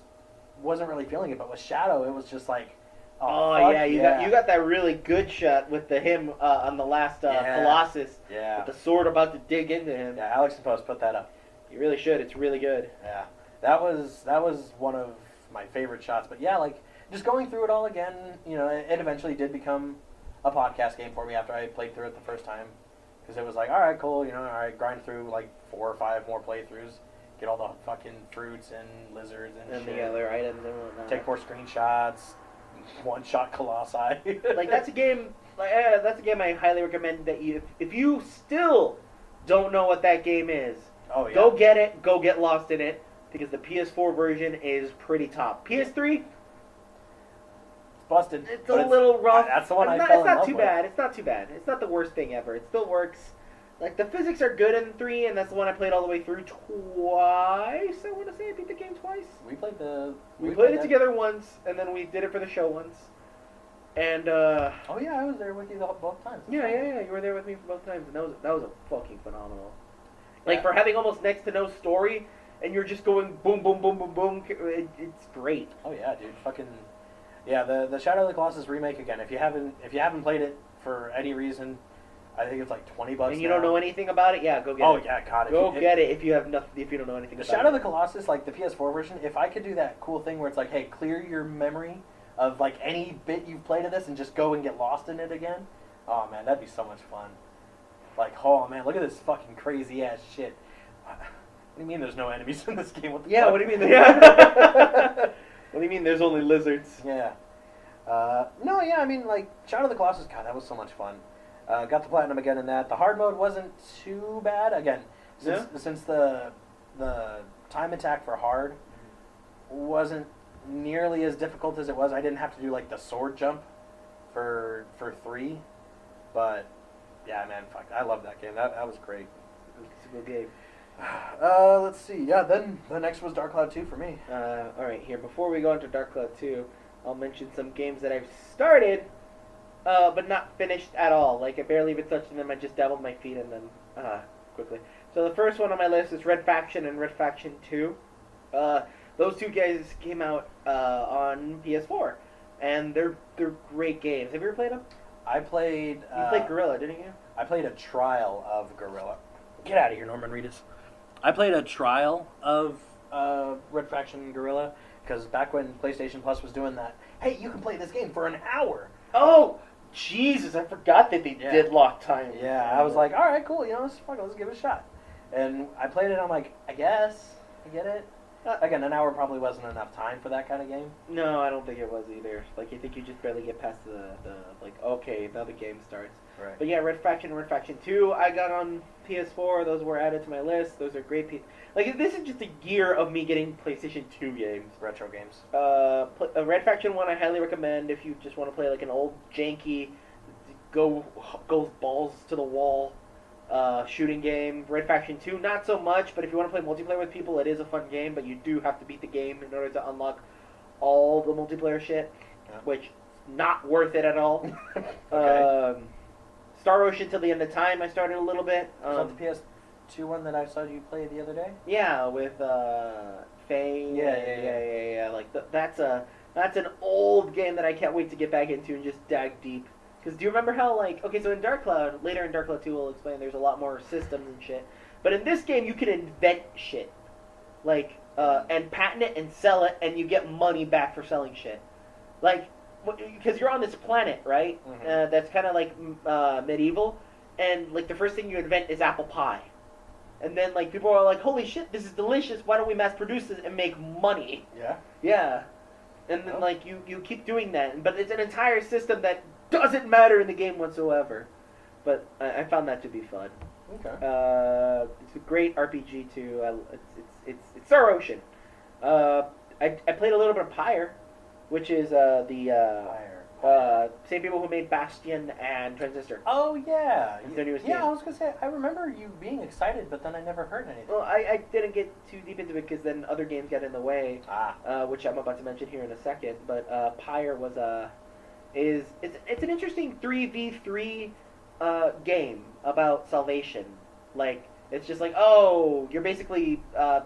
wasn't really feeling it. But with Shadow, it was just like, oh yeah, you got that really good shot with him on the last Colossus. Yeah. With the sword about to dig into him. Yeah, Alex and Post put that up. You really should. It's really good. Yeah, that was one of my favorite shots. But yeah, like just going through it all again, it eventually did become a podcast game for me after I played through it the first time, because it was like, all right, cool, all right, grind through like 4 or 5 more playthroughs, get all the fucking fruits and lizards and shit. The other items and whatnot. Take more screenshots, one-shot Colossi. Like that's a game. That's a game I highly recommend that if you still don't know what that game is, oh yeah, go get it. Go get lost in it, because the PS4 version is pretty top. PS3, busted. it's a little rough. That's the one I fell It's in not love too with. bad. It's not too bad. It's not the worst thing ever. It still works. Like the physics are good in 3, and that's the one I played all the way through twice. I want to say I beat the game twice. We played it together once, and then we did it for the show once. And oh yeah, I was there with you both times. yeah. You were there with me for both times, and that was a fucking phenomenal. Like for having almost next to no story, and you're just going boom, boom, boom, boom, boom. It's great. Oh yeah, dude, fucking yeah. The Shadow of the Colossus remake again. If you haven't played it for any reason, I think it's like $20. And you don't know anything about it? Yeah, go get it. Oh yeah, God. Go get it if you have nothing. If you don't know anything The about it. Shadow of the Colossus, like the PS4 version, if I could do that cool thing where it's like, hey, clear your memory of like any bit you've played of this and just go and get lost in it again. Oh man, that'd be so much fun. Like, oh man, look at this fucking crazy ass shit. What do you mean there's no enemies in this game? What the fuck? What do you mean? What do you mean there's only lizards? Yeah. No, yeah, I mean, like, Shadow of the Colossus, God, that was so much fun. Got the platinum again in that. The hard mode wasn't too bad. Again, since the time attack for hard wasn't nearly as difficult as it was. I didn't have to do like the sword jump for 3, but yeah, man, fuck, I love that game. That was great. It's a good game. Let's see. Yeah, then the next was Dark Cloud 2 for me. All right, here before we go into Dark Cloud 2, I'll mention some games that I've started, but not finished at all. Like I barely even touched them. I just dabbled my feet in them quickly. So the first one on my list is Red Faction and Red Faction 2. Those two guys came out on PS4, and they're great games. Have you ever played them? I played. You played Gorilla, didn't you? I played a trial of Gorilla. Get out of here, Norman Reedus. I played a trial of Red Faction and Gorilla because back when PlayStation Plus was doing that, hey, you can play this game for an hour. Oh, Jesus! I forgot that they did lock time. Yeah, I was like, all right, cool. Let's give it a shot. And I played it. I'm like, I guess I get it. Again, an hour probably wasn't enough time for that kind of game. No, I don't think it was either. Like, I think you just barely get past the okay, now the game starts. Right. But yeah, Red Faction and Red Faction 2, I got on PS4. Those were added to my list. Those are great pieces. Like, this is just a year of me getting PlayStation 2 games. Retro games. Red Faction 1 I highly recommend if you just want to play like an old, janky, goes balls to the wall shooting game. Red Faction 2, not so much, but if you want to play multiplayer with people, it is a fun game, but you do have to beat the game in order to unlock all the multiplayer shit, which not worth it at all. Okay. Star Ocean Till the End of Time, I started a little bit. Was that the PS2 one that I saw you play the other day? Yeah, with Faye. Yeah. Like that's an old game that I can't wait to get back into and just dive deep. Because do you remember how, like, okay, so in Dark Cloud, later in Dark Cloud 2 we'll explain there's a lot more systems and shit. But in this game, you can invent shit. Like, and patent it and sell it, and you get money back for selling shit. Like, because you're on this planet, right? Mm-hmm. That's kind of like medieval. And, like, the first thing you invent is apple pie. And then, like, people are like, holy shit, this is delicious. Why don't we mass produce this and make money? Yeah? Yeah. And then, like, you keep doing that. But it's an entire system that doesn't matter in the game whatsoever. But I found that to be fun. Okay. It's a great RPG too. It's Star Ocean. I played a little bit of Pyre, which is same people who made Bastion and Transistor. Oh yeah. It's their newest game. I was gonna say I remember you being excited, but then I never heard anything. Well, I didn't get too deep into it because then other games got in the way, Ah. which I'm about to mention here in a second. But Pyre was it's an interesting 3v3 game about salvation. Like, it's just like, oh, you're basically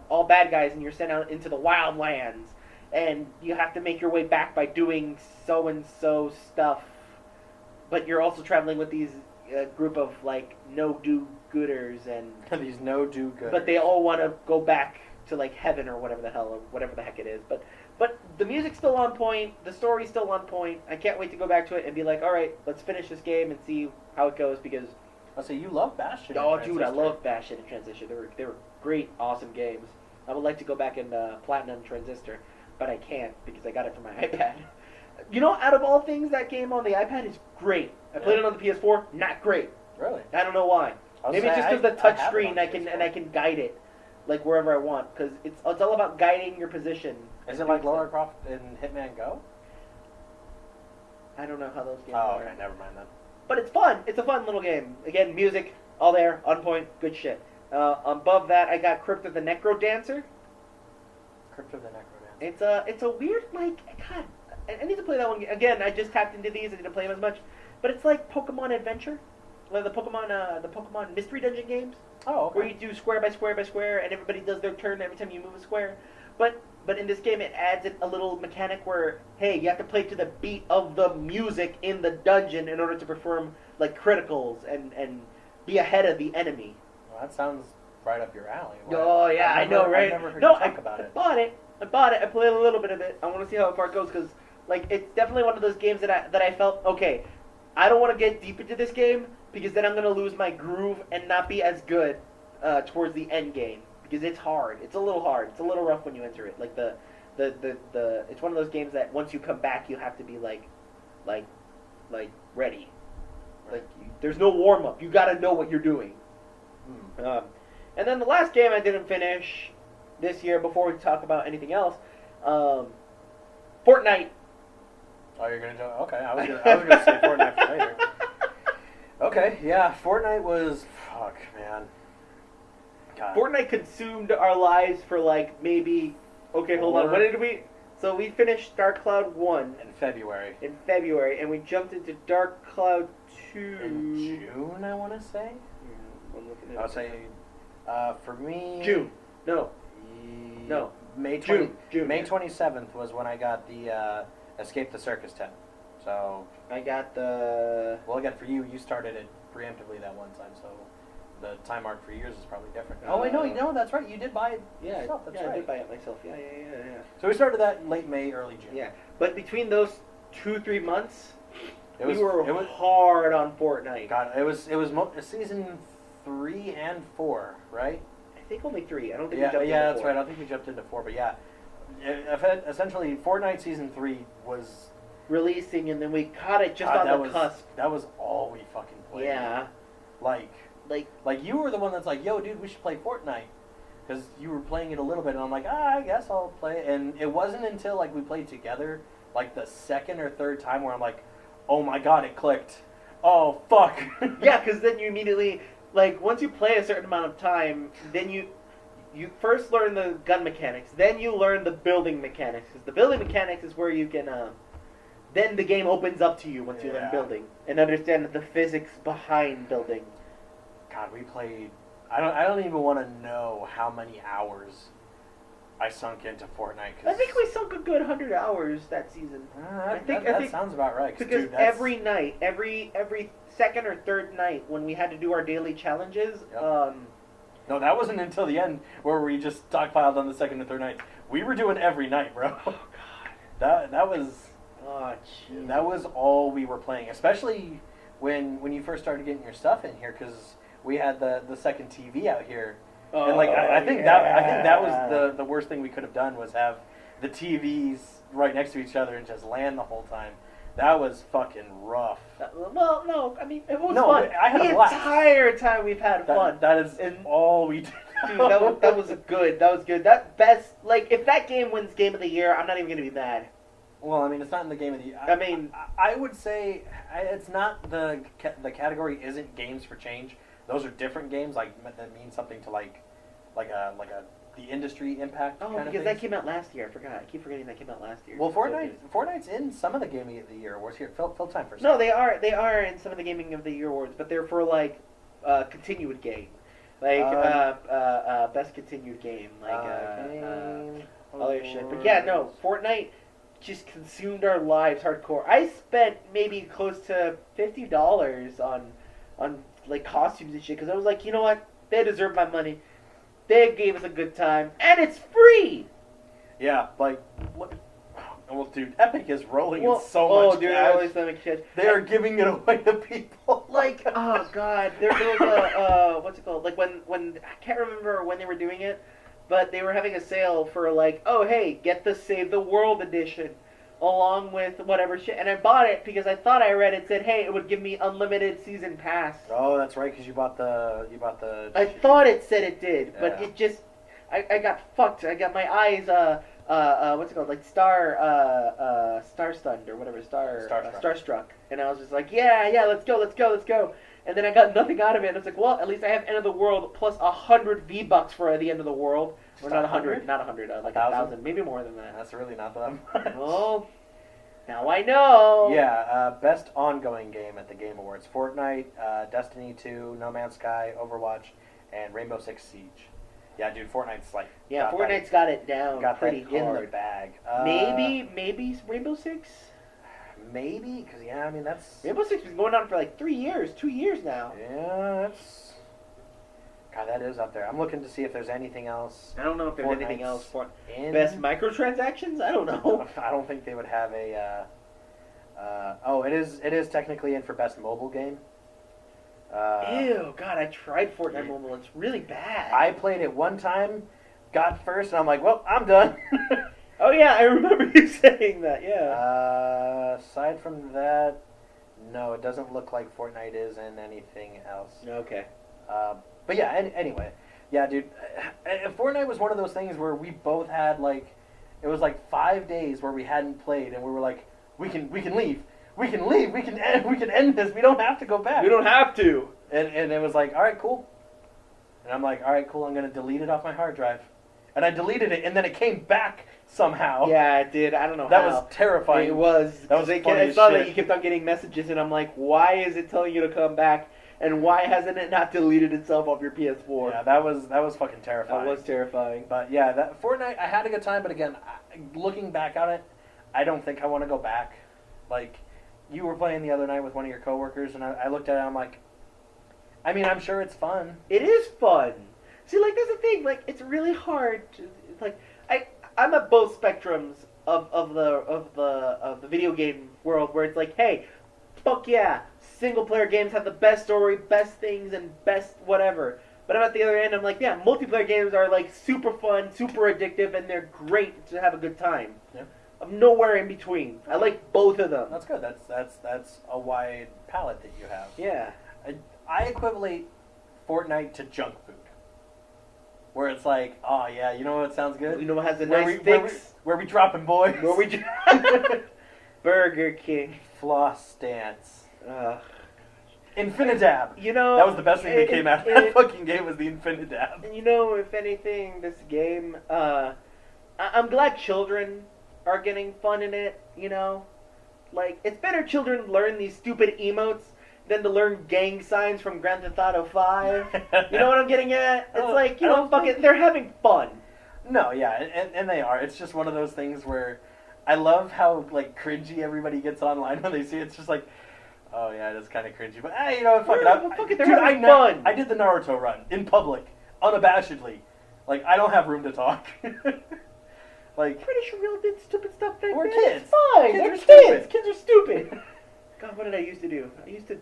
all bad guys and you're sent out into the wild lands and you have to make your way back by doing so and so stuff, but you're also traveling with these group of like no-do-gooders and These no-do-gooders. but they all want to go back to like heaven or whatever the heck it is. But the music's still on point, the story's still on point. I can't wait to go back to it and be like, all right, let's finish this game and see how it goes because. Oh, so you love Bastion? Oh, and dude, I Transistor. love Bastion and Transistor. They were great, awesome games. I would like to go back and Platinum Transistor, but I can't because I got it for my iPad. You know, out of all things, that game on the iPad is great. I played it on the PS4, not great. Really? I don't know why. Maybe it's just because the touch screen, I can guide it like wherever I want because it's all about guiding your position. Is it like Lara Croft in Hitman Go? I don't know how those games Oh, are. okay, never mind then. But it's fun. It's a fun little game. Again, music, all there, on point, good shit. Above that, I got Crypt of the Necro Dancer. Crypt of the Necro Dancer. It's a weird, like, God, I need to play that one again. I just tapped into these. I didn't play them as much, but it's like Pokemon Adventure, like the Pokemon Mystery Dungeon games, Oh, okay. where you do square by square by square, and everybody does their turn every time you move a square. But in this game, it adds a little mechanic where, hey, you have to play to the beat of the music in the dungeon in order to perform like criticals and be ahead of the enemy. Well, that sounds right up your alley. Oh yeah, I know, right? I've never heard No, you talk about I it. bought it. I played a little bit of it. I want to see how far it goes because, like, it's definitely one of those games that I felt okay. I don't want to get deep into this game because then I'm gonna lose my groove and not be as good towards the end game because it's hard. It's a little hard. It's a little rough when you enter it. Like the it's one of those games that once you come back you have to be like ready. Like, there's no warm up. You got to know what you're doing. And then the last game I didn't finish this year before we talk about anything else, Fortnite. Oh, you're gonna do okay. I was gonna say Fortnite for later. Okay, yeah, Fortnite was fuck, man. God. Fortnite consumed our lives for like maybe. Okay, hold on. When did we? So we finished Dark Cloud 1 in February. And we jumped into Dark Cloud 2 in June, I want to say. Yeah, I'm looking at I'll say, for me, June. No. May 20, June. May 27th was when I got the Escape the Circus 10. So I got the. Well, again, for you, you started it preemptively that one time, so the time arc for yours is probably different. Oh wait, no, that's right. You did buy it yourself. That's right. I did buy it myself. Yeah. So we started that late May, early June. Yeah, but between those 2-3 months, we were it was hard on Fortnite. God, it was season 3 and 4, right? I think only 3. I don't think yeah, we jumped into 4. Yeah, that's right. I don't think we jumped into 4, but yeah. Essentially, Fortnite season 3 was releasing, and then we caught it just on the cusp. That was all we fucking played. Yeah. Like you were the one that's like, yo, dude, we should play Fortnite. Because you were playing it a little bit, and I'm like, I guess I'll play it. And it wasn't until, like, we played together, like, the second or third time where I'm like, oh my god, it clicked. Oh, fuck. Yeah, because then you immediately, like, once you play a certain amount of time, then you first learn the gun mechanics, then you learn the building mechanics. Because the building mechanics is where you can, then the game opens up to you once you learn building and understand the physics behind building. God, we played. I don't even want to know how many hours I sunk into Fortnite. I think we sunk a good 100 hours that season. I think that sounds about right. Because dude, every night, every second or third night, when we had to do our daily challenges. Yep. No, that wasn't until the end where we just stockpiled on the second and third night. We were doing every night, bro. Oh god. That was. Oh jeez. That was all we were playing, especially when you first started getting your stuff in here, because we had the second TV out here, and like I think that was the worst thing we could have done was have the TVs right next to each other and just land the whole time. That was fucking rough. Well, no, I mean it was fun. I had a blast. The entire time we've had fun. That is all we did. Dude, that was good. That was good. That best, like, if that game wins Game of the Year, I'm not even gonna be mad. Well, I mean, it's not in the Game of the Year. I mean, I would say it's not the category isn't games for change. Those are different games, like that mean something to like the industry impact. Oh, kind because of that came out last year. I forgot. I keep forgetting that came out last year. Well, Fortnite's in some of the Game of the Year awards here. Fill time for a second. No, they are in some of the Gaming of the Year awards, but they're for like continued game, like best continued game, like other shit. But yeah, no, Fortnite just consumed our lives hardcore. I spent maybe close to $50 on like costumes and shit because I was like, you know what, they deserve my money. They gave us a good time, and it's free. Yeah, like, well, dude, Epic is rolling in so much dude, cash. always so much cash. They are giving it away to people. Like, oh god, there was a what's it called? Like when I can't remember when they were doing it, but they were having a sale for like, oh hey, get the Save the World edition, along with whatever shit, and I bought it because I thought I read it said, hey, it would give me unlimited season pass. Oh, that's right, because you bought the. I thought it said it did, but it just, I got fucked. I got my eyes what's it called, like star stunned or whatever, starstruck, and I was just like, yeah, let's go. And then I got nothing out of it, and I was like, well, at least I have End of the World plus 100 V-Bucks for the End of the World. Or not 100, like 1,000, maybe more than that. That's really not that much. Well, now I know. Yeah, best ongoing game at the Game Awards: Fortnite, Destiny 2, No Man's Sky, Overwatch, and Rainbow Six Siege. Yeah, dude, Fortnite's like Fortnite's got it down pretty that hard. in the bag. Maybe Rainbow Six. Maybe, because I mean that's Rainbow Six been going on for like 2 years now. Yeah, that's. God, that is up there. I'm looking to see if there's anything else. I don't know if there's anything else for best microtransactions. I don't know. I don't think they would have a. It is technically in for best mobile game. Ew, God! I tried Fortnite Mobile. It's really bad. I played it one time, got first, and I'm like, well, I'm done. Oh yeah, I remember you saying that. Yeah. Aside from that, No, it doesn't look like Fortnite is in anything else. Okay. But yeah, anyway. Yeah, dude. Fortnite was one of those things where we both had, like, it was like 5 days where we hadn't played, and we were like, we can leave. We can leave. We can end this. We don't have to go back. We don't have to. And it was like, all right, cool. And I'm like, all right, cool. I'm going to delete it off my hard drive. And I deleted it, and then it came back somehow. Yeah, it did. I don't know That how. was terrifying. It was. That was funny I as saw shit. that you kept on getting messages, and I'm like, why is it telling you to come back? And why hasn't it not deleted itself off your PS4? Yeah, that was fucking terrifying. That was terrifying. But yeah, that Fortnite, I had a good time. But again, looking back on it, I don't think I want to go back. Like, you were playing the other night with one of your coworkers, and I looked at it, and I'm like, I mean, I'm sure it's fun. It is fun. See, like, that's the thing. Like, it's really hard to, like, I'm at both spectrums of the video game world, where it's like, hey, fuck yeah, single player games have the best story, best things, and best whatever. But I'm at the other end. I'm like, yeah, multiplayer games are like super fun, super addictive, and they're great to have a good time. Yeah. I'm nowhere in between. I like both of them. That's good. That's a wide palette that you have. Yeah. I equivalent Fortnite to junk food, where it's like, oh yeah, you know what sounds good? You know what has a Where nice we- where fix? Where we dropping, boys? Where we Burger King. Floss dance. Ugh. Infinidab. You know, That was the best thing that came out of that it- fucking game was the Infinidab. And you know, if anything, this game, I'm glad children are getting fun in it, you know? Like, it's better children learn these stupid emotes than to learn gang signs from Grand Theft Auto 5. You know what I'm getting at? It's Oh, like, you I know, don't fuck think- it, they're having fun. No, yeah, and they are. It's just one of those things where I love how, like, cringy everybody gets online when they see it. It's just like, oh yeah, it's kind of cringy, but hey, you know, fuck it. Yeah, well, fuck it, they're Dude, having fun. I did the Naruto run in public, unabashedly. Like, I don't have room to talk. Like, Pretty sure we all did stupid stuff back We're then. kids. It's fine. Kids They're are kids. stupid. Kids are stupid. God, what did I used to do? I used to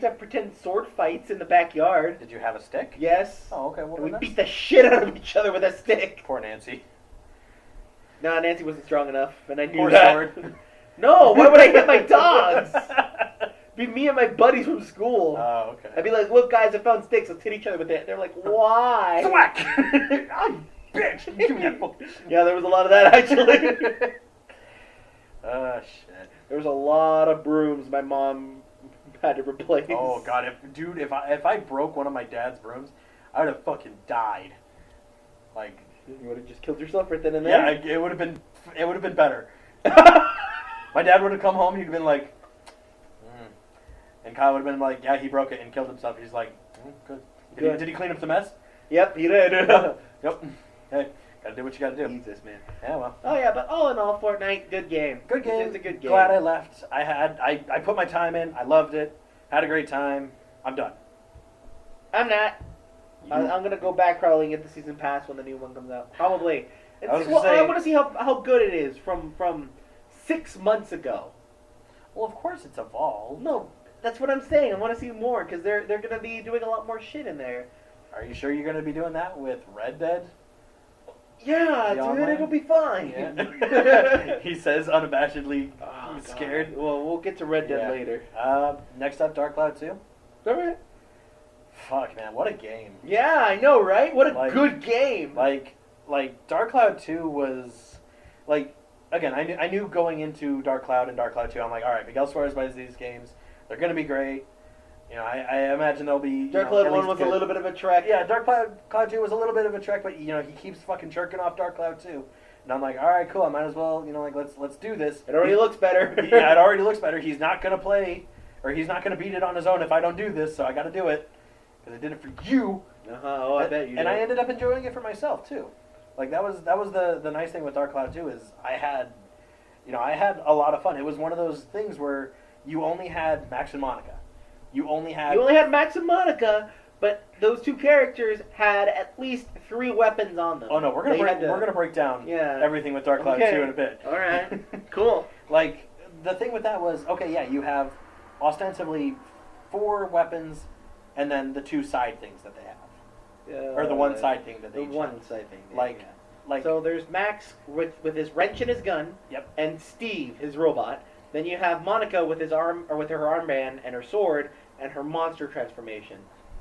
have pretend sword fights in the backyard. did you have a stick? Yes. Oh, okay. Well, And we then beat the shit out of each other with a stick. poor Nancy. No, Nancy wasn't strong enough, and I knew Poor that. sword. No, why would I hit my dogs? Be me and my buddies from school. Oh, okay. I'd be like, look, guys, I found sticks. Let's hit each other with it. They're like, why? Thwack! Oh, bitch! Give me that book. Yeah, there was a lot of that, actually. Oh, shit. There was a lot of brooms my mom had to replace. Oh, God. If I broke one of my dad's brooms, I would have fucking died. Like, You would have just killed yourself right then and yeah, there. it would have been better. My dad would have come home, he'd have been like, and Kyle would have been like, yeah, he broke it and killed himself. He's like, good. Good. Did he clean up the mess? Yep, he did. Yep. Hey, gotta do what you gotta do. Jesus, man. Yeah, well. Oh, yeah, but all in all, Fortnite, good game. Good game. It's a good game. Glad I left. I put my time in. I loved it. Had a great time. I'm done. I'm not. You- I'm going to go back probably and get the season pass when the new one comes out. Probably. I was gonna say- I want to see how good it is from 6 months ago. Well, of course it's evolved. No, that's what I'm saying. I want to see more because they're going to be doing a lot more shit in there. Are you sure you're gonna be doing that with Red Dead? Yeah, The dude, online? it'll be fine. Yeah. He says unabashedly Oh, he's God. scared. Well, we'll get to Red Dead Yeah. later. Next up, Dark Cloud 2. All right. Fuck, man, what a game. Yeah, I know, right? What a Like- good game. Like Dark Cloud 2 was, like, again, I knew going into Dark Cloud and Dark Cloud 2, I'm like, all right, Miguel Suarez buys these games. They're going to be great. You know, I imagine they'll be... Dark you know, Cloud at 1 least was a good. little bit of a trek. Yeah, Dark Cloud 2 was a little bit of a trek, but, you know, he keeps fucking jerking off Dark Cloud 2. And I'm like, all right, cool, I might as well, you know, like, let's do this. It already looks better. Yeah, it already looks better. He's not going to play, or he's not going to beat it on his own if I don't do this, so I got to do it. Because I did it for you. Uh-huh. Oh, I bet you And did. I ended up enjoying it for myself too. Like that was the nice thing with Dark Cloud 2 is I had a lot of fun. It was one of those things where you only had Max and Monica. You only had Max and Monica, but those two characters had at least 3 weapons on them. Oh no, we're gonna break down Yeah. everything with Dark Cloud Okay. 2 in a bit. All right. Cool. Like the thing with that was okay, yeah, you have ostensibly 4 weapons, and then the 2 side things that they have, or the one side thing that they The each one have. side thing. Like- yeah. Like So there's Max with his wrench and his gun. Yep. And Steve, his robot. Then you have Monica with his arm or with her armband and her sword and her monster transformation,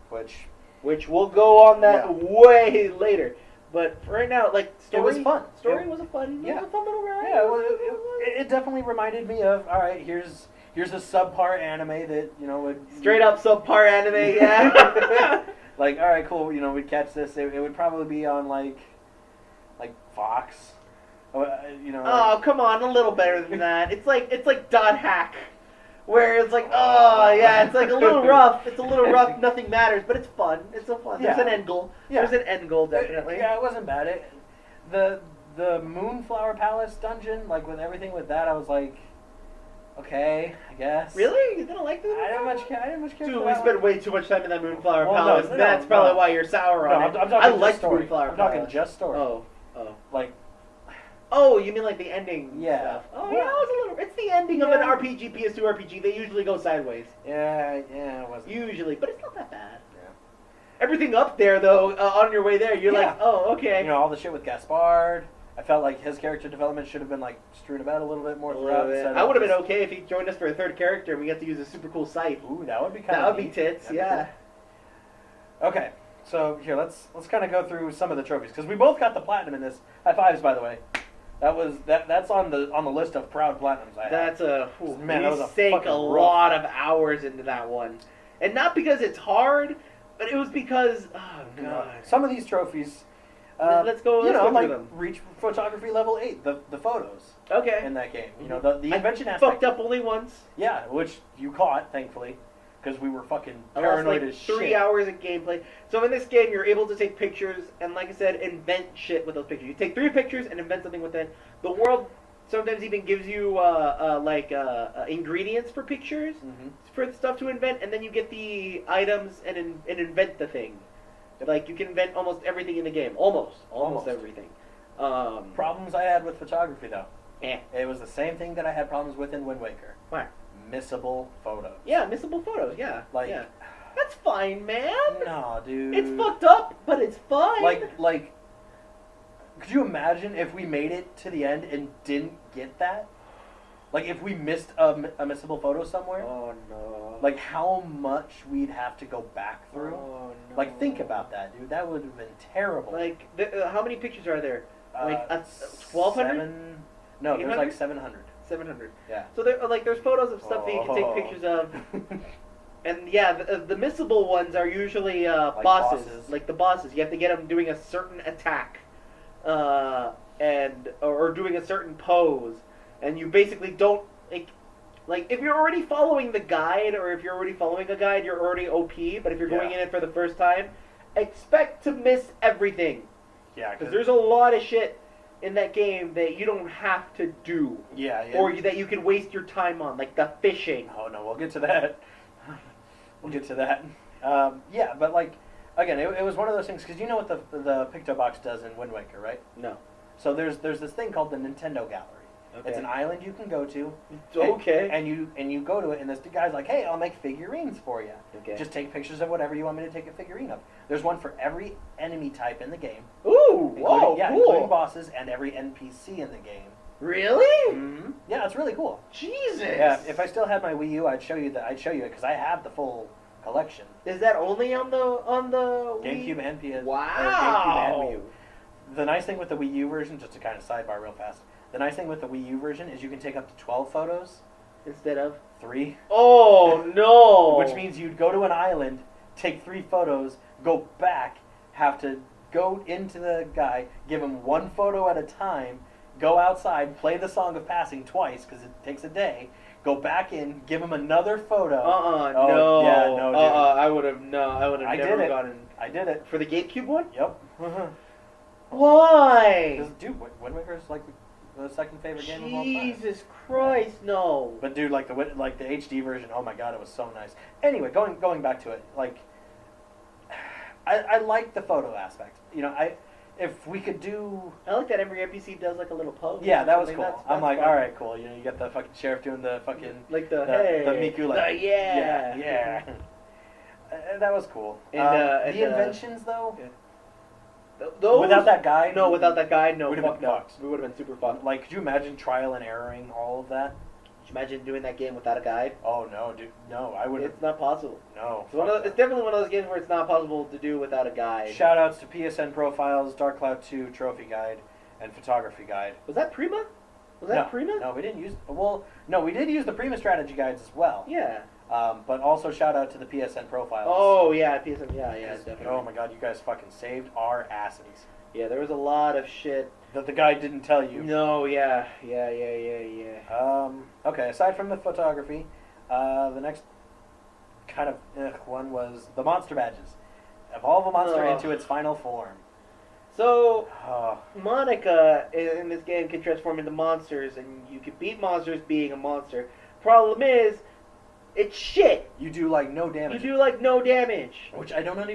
which we'll go on that way later. But for right now, like story, it was fun. Story was a fun, yeah. It was a fun little ride. Yeah, well, it definitely reminded me of all right. Here's a subpar anime that would straight up subpar anime. Yeah. Like all right, cool. We'd catch this. It would probably be on like Fox. Oh, come on, a little better than that. It's like Dot Hack, where it's like, oh yeah, it's like a little rough. It's a little rough. Nothing matters, but it's fun. It's so fun. There's an end goal. Yeah. There's an end goal, definitely. Yeah, it wasn't bad. The Moonflower Palace dungeon, like with everything with that, I was like, okay, I guess. Really? You didn't like the I didn't much care. Dude, for we that spent one. way too much time in that Moonflower Well, Palace. no, That's probably why you're sour on it. I'm talking I just liked story. Moonflower I'm Palace. talking just story. Oh. Like. Oh, you mean like the ending Yeah. stuff? Oh, Well, yeah, it was a little. It's the ending of an yeah. RPG, PS2 RPG. They usually go sideways. Yeah, it wasn't. Usually, but it's not that bad. Yeah. Everything up there, though, on your way there, you're Yeah. like, oh, okay. All the shit with Gaspard. I felt like his character development should have been like strewn about a little bit more throughout. I would have been okay if he joined us for a third character and we got to use a super cool scythe. Ooh, that would be kind of. That would be tits, yeah. Okay, so here let's kind of go through some of the trophies because we both got the platinum in this. High fives, by the way. That's on the list of proud platinums I have. That's Man, that was a sank fucking a lot of hours into that one, and not because it's hard, but it was because god. Some of these trophies. Let's go through like them. reach photography level 8. The photos Okay. in that game. The invention I aspect. fucked up only once. Yeah, which you caught thankfully, because we were fucking I lost paranoid like as 3 shit. hours of gameplay. So in this game, you're able to take pictures and, like I said, invent shit with those pictures. You take 3 pictures and invent something with it. The world sometimes even gives you ingredients for pictures for stuff to invent, and then you get the items and invent the thing. Like you can invent almost everything in the game. Almost everything. Problems I had with photography though. Eh. It was the same thing that I had problems with in Wind Waker. What? Missable photos. Yeah, missable photos. Yeah. Yeah. That's fine, man. No, dude. It's fucked up, but it's fine. Like, could you imagine if we made it to the end and didn't get that? Like, if we missed a missable photo somewhere? Oh, no. Like, how much we'd have to go back through? Oh, no. Like, think about that, dude. That would have been terrible. Like, how many pictures are there? Like, 1,200? No, there's like 800? 700. 700. Yeah. So there's photos of stuff that you can take pictures of. And yeah, the missable ones are usually bosses. Like the bosses. You have to get them doing a certain attack. Or doing a certain pose. And you basically don't... Like, if you're already following the guide, or if you're already following a guide, you're already OP. But if you're going in it for the first time, expect to miss everything. Yeah, because there's a lot of shit in that game that you don't have to do. Yeah. Or that you can waste your time on, like the fishing. Oh, no, we'll get to that. Yeah, but like, again, it was one of those things, because you know what the Picto Box does in Wind Waker, right? No. So there's this thing called the Nintendo Gallery. Okay. It's an island you can go to. Okay. And you go to it, and this guy's like, hey, I'll make figurines for you. Okay. Just take pictures of whatever you want me to take a figurine of. There's one for every enemy type in the game. Ooh, whoa, yeah, cool. including bosses and every NPC in the game. Really? Mm-hmm. Yeah, it's really cool. Jesus. Yeah, if I still had my Wii U, I'd show you it because I have the full collection. Is that only on the GameCube and PS. Wow. GameCube and Wii U. The nice thing with the Wii U version, just to kind of sidebar real fast, the nice thing with the Wii U version is you can take up to 12 photos instead of 3. Oh no! Which means you'd go to an island, take 3 photos, go back, have to go into the guy, give him 1 photo at a time, go outside, play the Song of Passing twice because it takes a day. Go back in, give him another photo. No. Yeah, no, dude. I would have never gotten. I did it. For the GameCube one? Yep. Why? Dude, Wind Waker is like the second favorite game of all time. Jesus Christ, no. But dude, like the HD version, oh my god, it was so nice. Anyway, going back to it, like I like the photo aspect. If we could do... I like that every NPC does like a little pose. Yeah, that was cool. That's I'm like, fun. all right, cool. You get the fucking sheriff doing the fucking... Like the Miku, like... yeah. Yeah. That was cool. And the inventions, though... Yeah. Those? Without that guide... No, without that guide, no. We'd have been fucked. We would have been super fucked. Like, could you imagine trial and erroring all of that? you imagine doing that game without a guide? Oh no, dude, no, I wouldn't. It's not possible. No. It's definitely one of those games where it's not possible to do without a guide. Shout outs to PSN Profiles, Dark Cloud 2 Trophy Guide, and Photography Guide. Was that Prima? Was that Prima? No, we didn't use. Well, no, we did use the Prima strategy guides as well. Yeah. But also shout out to the PSN Profiles. Oh yeah, PSN. Yeah, definitely. Oh my god, you guys fucking saved our asses. Yeah, there was a lot of shit That the guide didn't tell you. No, yeah. Okay, aside from the photography, the next kind of one was the monster badges. Evolve a monster into its final form. So, Monica in this game can transform into monsters, and you can beat monsters being a monster. Problem is, it's shit. You do like no damage. You do like no damage. Which I don't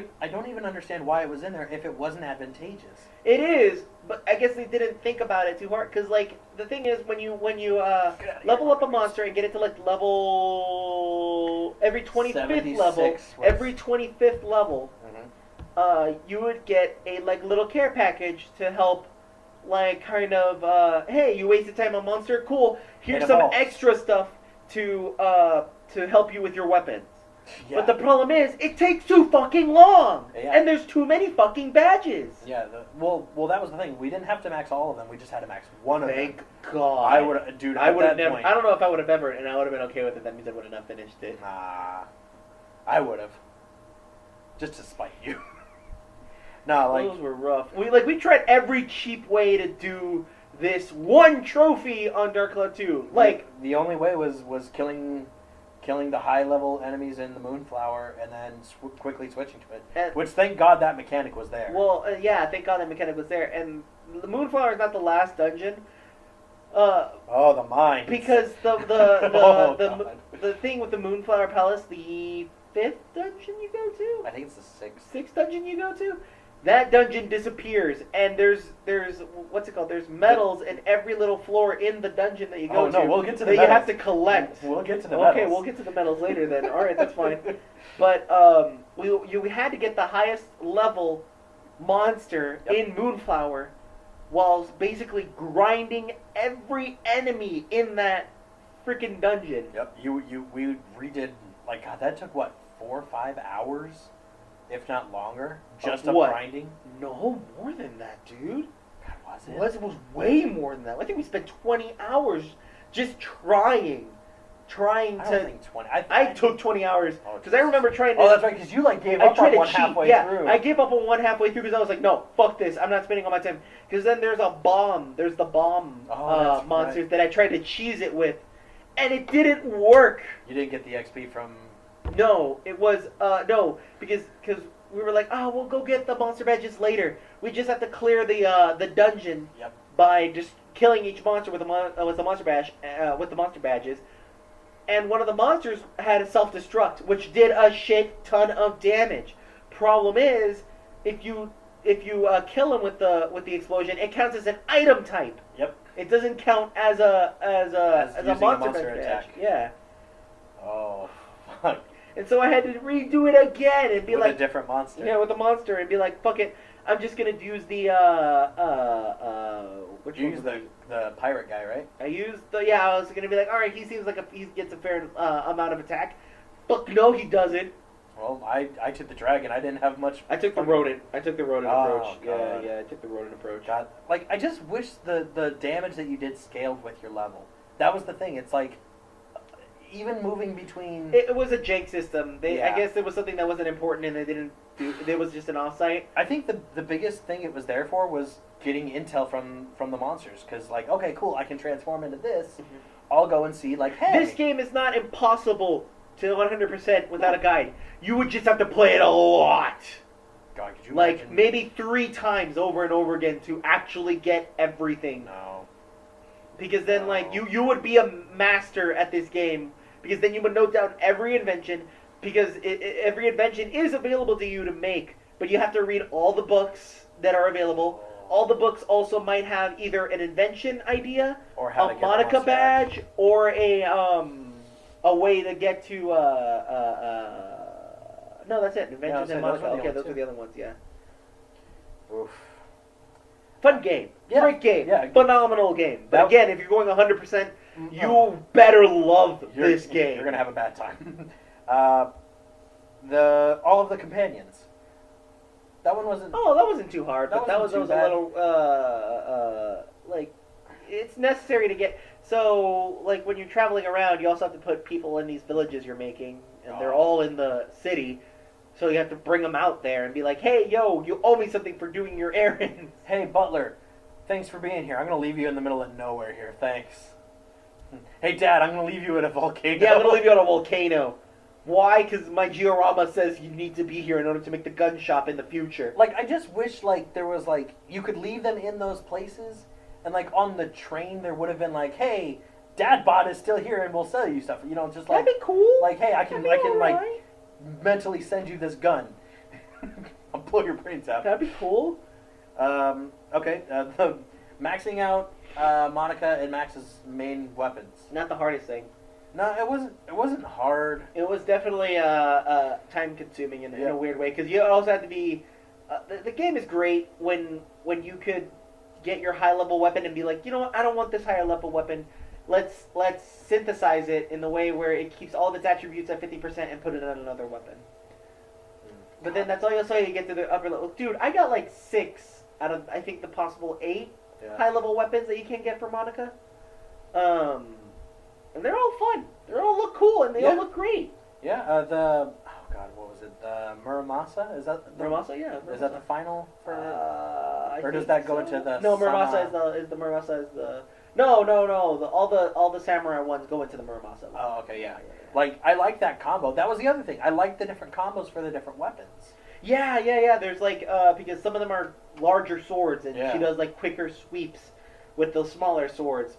even understand why it was in there if it wasn't advantageous. It is, but I guess they didn't think about it too hard. Cause like the thing is, when you level up a monster and get it to like level every 25th level, every 25th level, you would get a like little care package to help, like kind of hey, you wasted time on monster, cool. Here's some extra stuff to help you with your weapons. Yeah. But the problem is, it takes too fucking long, and there's too many fucking badges. Yeah, well, that was the thing. We didn't have to max all of them. We just had to max one of them. Thank God. I would, dude. I would have never. I don't know if I would have ever, and I would have been okay with it. That means I would have not finished it. Nah, I would have. Just to spite you. No, like those were rough. We tried every cheap way to do this one trophy on Dark Cloud 2. Like the only way was killing the high level enemies in the Moonflower and then quickly switching to it. Which thank God that mechanic was there. Well, yeah, thank God that mechanic was there. And the Moonflower is not the last dungeon. The mine. Because the thing with the Moonflower Palace, the 5th dungeon you go to? I think it's the 6th. 6th dungeon you go to? That dungeon disappears, and there's what's it called? There's medals in every little floor in the dungeon that you go to. Oh no, we'll get to the that medals. You have to collect. We'll get to the medals. Okay, we'll get to the medals later then. All right, that's fine. But we had to get the highest level monster in Moonflower, while basically grinding every enemy in that freaking dungeon. Yep. We redid like God. That took what 4 or 5 hours. If not longer, just of grinding. No, more than that, dude. God, was it? It was way more than that. I think we spent 20 hours just trying I don't think 20. I took 20 hours because I remember trying to. Oh, that's right. Because you like gave up on one halfway through. I gave up on one halfway through because I was like, no, fuck this. I'm not spending all my time. Because then there's a bomb. There's the bomb monsters that I tried to cheese it with, and it didn't work. You didn't get the XP from. No, it was no because we were like, we'll go get the monster badges later. We just have to clear the dungeon by just killing each monster with the monster badge with the monster badges. And one of the monsters had a self-destruct, which did a shit ton of damage. Problem is, if you kill him with the explosion, it counts as an item type. Yep. It doesn't count as a monster attack. Yeah. Oh, fuck. And so I had to redo it again and be with like a different monster. Yeah, with a monster and be like, fuck it, I'm just gonna use the which you use the pirate guy, right? I used I was gonna be like, all right, he seems like he gets a fair amount of attack. Fuck no, he doesn't. Well, I took the dragon. I didn't have much. I took the rodent. I took the rodent approach. God. Yeah, I took the rodent approach. God, like I just wish the damage that you did scaled with your level. That was the thing. It's like. Even moving between... It was a jank system. I guess it was something that wasn't important and they didn't do... It was just an offsite. I think the biggest thing it was there for was getting intel from the monsters. Because, like, okay, cool, I can transform into this. Mm-hmm. I'll go and see, like, hey... This game is not impossible to 100% without a guide. You would just have to play it a lot. God, could you like, imagine? maybe 3 times over and over again to actually get everything. No. Because then, like, you would be a master at this game... Because then you would note down every invention, because every invention is available to you to make, but you have to read all the books that are available. All the books also might have either an invention idea, or how a Monica badge, or a way to get to no, that's it. Inventions and Monica. Okay, those are the other ones. Yeah. Oof. Fun game. Yeah. Great game. Yeah. Phenomenal game. But That- again, if you're going 100%, you better love this game. You're gonna have a bad time. All of the companions. That one wasn't. Oh, that wasn't too hard, but that was wasn't a too bad. little, like, it's necessary to get, so, like, when you're traveling around, you also have to put people in these villages you're making, and they're all in the city, so you have to bring them out there and be like, hey, yo, you owe me something for doing your errands. Hey, Butler, thanks for being here. I'm gonna leave you in the middle of nowhere here. Thanks. Hey, Dad, I'm gonna leave you at a volcano. Yeah, I'm gonna leave you on a volcano. Why? Because my Giorama says you need to be here in order to make the gun shop in the future. Like, I just wish, like, there was, like, you could leave them in those places, and, like, on the train there would have been, like, hey, Dadbot is still here and we'll sell you stuff. You know, just like... That'd be cool. Like, hey, I can That'd be like, alright. mentally send you this gun. I'll blow your brains out. That'd be cool. Okay, the maxing out Monica and Max's main weapons. Not the hardest thing. No, it wasn't hard. It was definitely time consuming in a weird way because you also have to be. The game is great when you could get your high level weapon and be like, you know what, I don't want this higher level weapon. Let's synthesize it in the way where it keeps all of its attributes at 50% and put it on another weapon. But then that's all you'll say you get to the upper level. Dude, I got like 6 out of I think the possible 8 high level weapons that you can get for Monica. And they're all fun. They all look cool and they all look great. Yeah, oh god, what was it? The Muramasa? Is that Muramasa? Yeah. Is that the final for? I or does think that go so. into the? No, Muramasa Sama? is the Muramasa is the. No. All the samurai ones go into the Muramasa. Oh, okay, yeah. Like, I like that combo. That was the other thing. I like the different combos for the different weapons. Yeah. There's like because some of them are larger swords and she does like quicker sweeps with the smaller swords.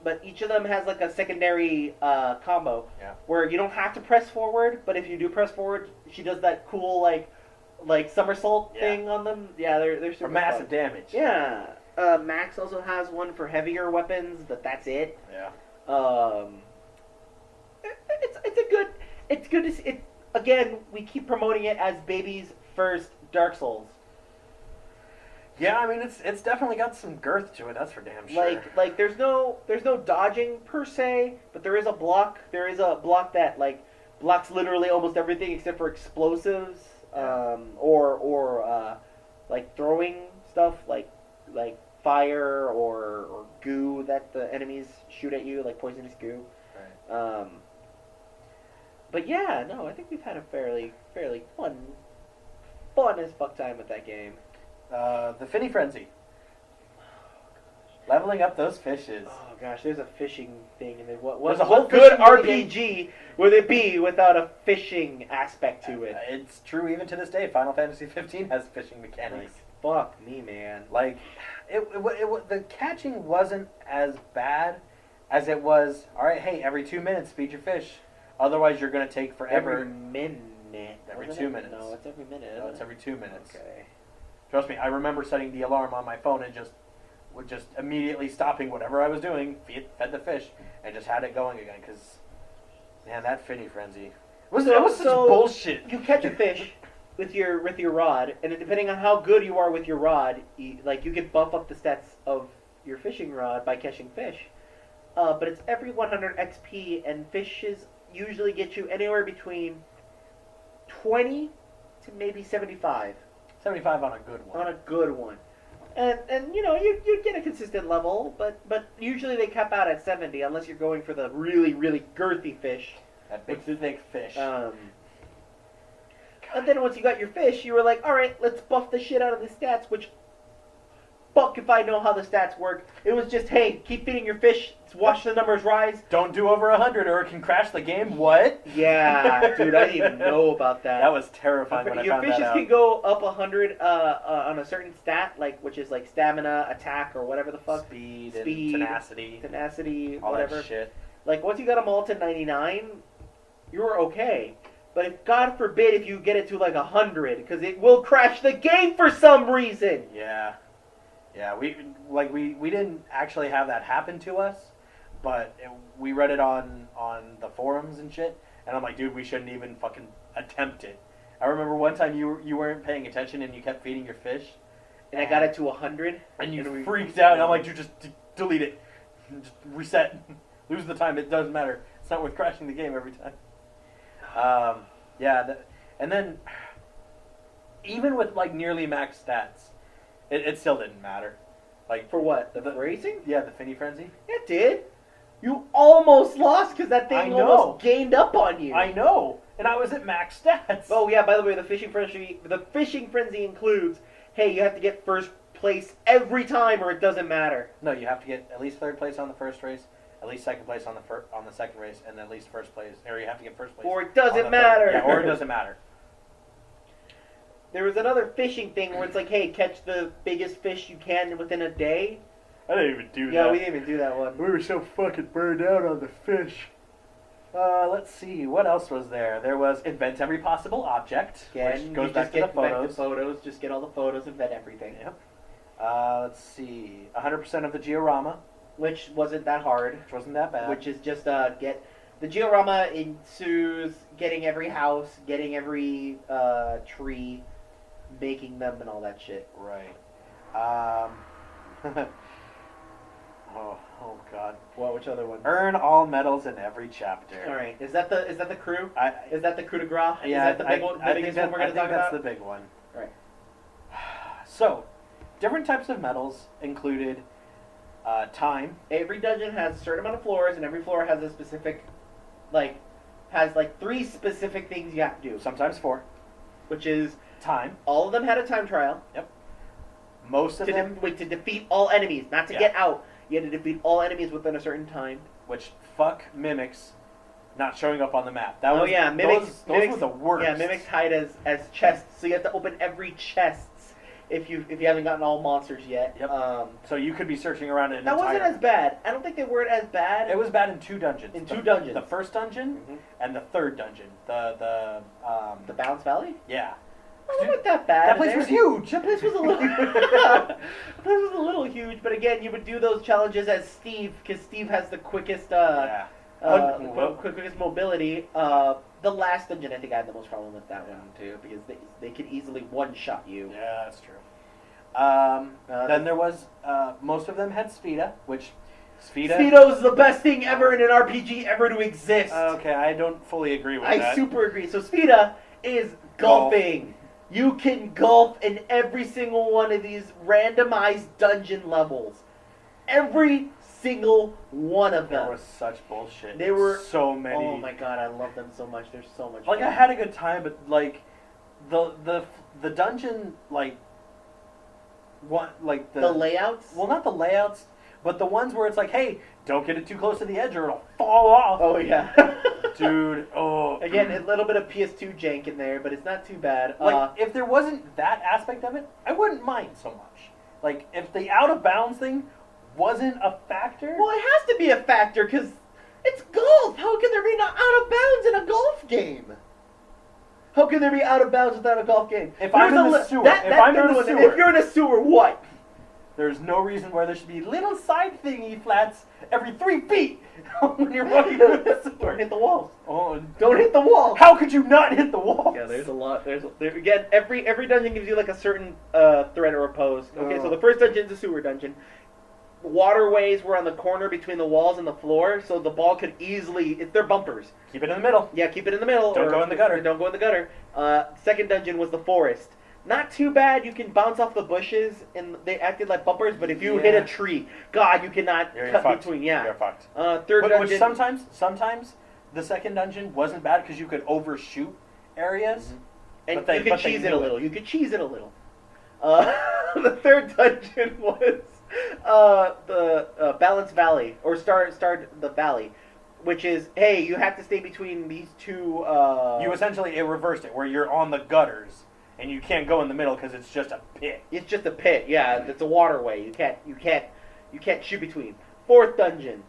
But each of them has like a secondary combo where you don't have to press forward, but if you do press forward, she does that cool like somersault thing on them. Yeah, they're super for massive fun. damage. Yeah. Max also has one for heavier weapons, but that's it. Yeah. It's good to see it. Again, we keep promoting it as baby's first Dark Souls. Yeah, I mean it's definitely got some girth to it. That's for damn sure. Like there's no dodging per se, but there is a block. There is a block that like blocks literally almost everything except for explosives, or like throwing stuff like fire or goo that the enemies shoot at you, like poisonous goo. Right. But yeah, no, I think we've had a fairly fun as fuck time with that game. The Finny Frenzy. Leveling up those fishes. Oh gosh, there's a fishing thing, and what There's a whole good fishing RPG would it be without a fishing aspect to it? It's true even to this day. Final Fantasy 15 has fishing mechanics. Fuck me, man. Like, the catching wasn't as bad as it was. All right, hey, every 2 minutes feed your fish. Otherwise, you're gonna take forever. Every minute. Every Wasn't 2 it? minutes. No, it's every minute. No, isn't it's it? every 2 minutes. Okay. Trust me, I remember setting the alarm on my phone and just immediately stopping whatever I was doing, fed the fish, and just had it going again. Because, man, that Finny Frenzy. It was such bullshit. You catch a fish with your rod, and depending on how good you are with your rod, you can buff up the stats of your fishing rod by catching fish. But it's every 100 XP, and fishes usually get you anywhere between 20 to maybe 75. 75 on a good one. On a good one. And you know, you get a consistent level, but usually they cap out at 70 unless you're going for the really, really girthy fish. That big, thick fish. And then once you got your fish, you were like, alright, let's buff the shit out of the stats, which, fuck if I know how the stats work. It was just, hey, keep feeding your fish, watch the numbers rise. Don't do over 100 or it can crash the game. What? Yeah, dude, I didn't even know about that. That was terrifying when I found that out. Your fishes can go up 100 on a certain stat, which is like stamina, attack, or whatever the fuck. Speed, and tenacity, all whatever. that shit. Like, once you got them all to 99, you were okay. But if, God forbid, if you get it to like 100, because it will crash the game for some reason. Yeah, we didn't actually have that happen to us, but we read it on the forums and shit, and I'm like, dude, we shouldn't even fucking attempt it. I remember one time you weren't paying attention and you kept feeding your fish, And I got it to 100. And you freaked out. And I'm like, dude, just delete it. Just reset. Lose the time. It doesn't matter. It's not worth crashing the game every time. And then, even with like nearly max stats, it still didn't matter. Like For what? The racing? Yeah, the Finny Frenzy. It did. You almost lost because that thing almost gained up on you. I know. And I was at max stats. Oh yeah, by the way, the fishing frenzy includes, hey, you have to get first place every time or it doesn't matter. No, you have to get at least third place on the first race, at least second place on the second race, and at least first place, or you have to get first place. Or it doesn't matter. Yeah, or it doesn't matter. There was another fishing thing where it's like, hey, catch the biggest fish you can within a day. I didn't even do that. Yeah, we didn't even do that one. We were so fucking burned out on the fish. Let's see, what else was there? There was invent every possible object, which goes back to the photos. Just get all the photos, invent everything. Yep. Let's see, 100% of the Georama. Which wasn't that hard. Which wasn't that bad. Which is just get... The Georama ensues getting every house, getting every tree, making them and all that shit. Right. Oh God. What? Which other one? Earn all medals in every chapter. All right. Is that the crew? Is that the coup de grace? Yeah. Is that the big one? The biggest one we're going to talk about? That's the big one. Right. So, different types of medals included time. Every dungeon has a certain amount of floors, and every floor has a specific, has 3 specific things you have to do. Sometimes 4. Which is time. All of them had a time trial. Yep. Most of them to defeat all enemies, not to get out. You had to defeat all enemies within a certain time. Which fuck mimics not showing up on the map. Mimics were the worst. Yeah, mimics hide as chests, so you have to open every chest if you haven't gotten all monsters yet. Yep. So you could be searching around in an that wasn't as bad. I don't think they were as bad. It was bad in 2 dungeons. Dungeons. The first dungeon and the third dungeon. The Balance Valley? Yeah. It wasn't that bad. That place was huge. That place was a little. That place was a little huge, but again, you would do those challenges as Steve, because Steve has the quickest, quickest mobility. The last dungeon, I think I had the most problem with that one too, because they could easily one-shot you. Yeah, that's true. Then there was most of them had Sfida, which Sfido's the best thing ever in an RPG ever to exist. Okay, I don't fully agree with that. I super agree. So Sfida is golfing. You can golf in every single one of these randomized dungeon levels. Every single one of them. There was such bullshit. They were so many. Oh my god, I love them so much. They're so much fun. I had a good time, but the dungeon the layouts? Well, not the layouts, but the ones where it's like, hey, don't get it too close to the edge or it'll fall off. Oh yeah. Dude, Again, a little bit of PS2 jank in there, but it's not too bad. If there wasn't that aspect of it, I wouldn't mind so much. If the out of bounds thing wasn't a factor. Well, it has to be a factor because it's golf. How can there be no out of bounds in a golf game? How can there be out of bounds without a golf game? If I'm in the sewer, if you're in a sewer, what? There's no reason why there should be little side thingy flats every 3 feet when you're walking through the sewer. Don't hit the walls. Oh, don't hit the walls. How could you not hit the walls? Yeah, there's a lot. Again, every dungeon gives you a certain threat or a pose. Okay, so the first dungeon is a sewer dungeon. Waterways were on the corner between the walls and the floor, so the ball could easily... They're bumpers. Keep it in the middle. Yeah, keep it in the middle. Don't go in the gutter. Don't go in the gutter. Second dungeon was the forest. Not too bad. You can bounce off the bushes, and they acted like bumpers. But if you hit a tree, God, you cannot cut between. Yeah, you're fucked. Third dungeon. Which sometimes the second dungeon wasn't bad because you could overshoot areas, and you could cheese it a little. You could cheese it a little. The third dungeon was the Balance Valley or Start the Valley. Which is, hey, you have to stay between these two. You essentially reversed it, where you're on the gutters. And you can't go in the middle because it's just a pit. It's just a pit, yeah. It's a waterway. You can't shoot between. Fourth dungeon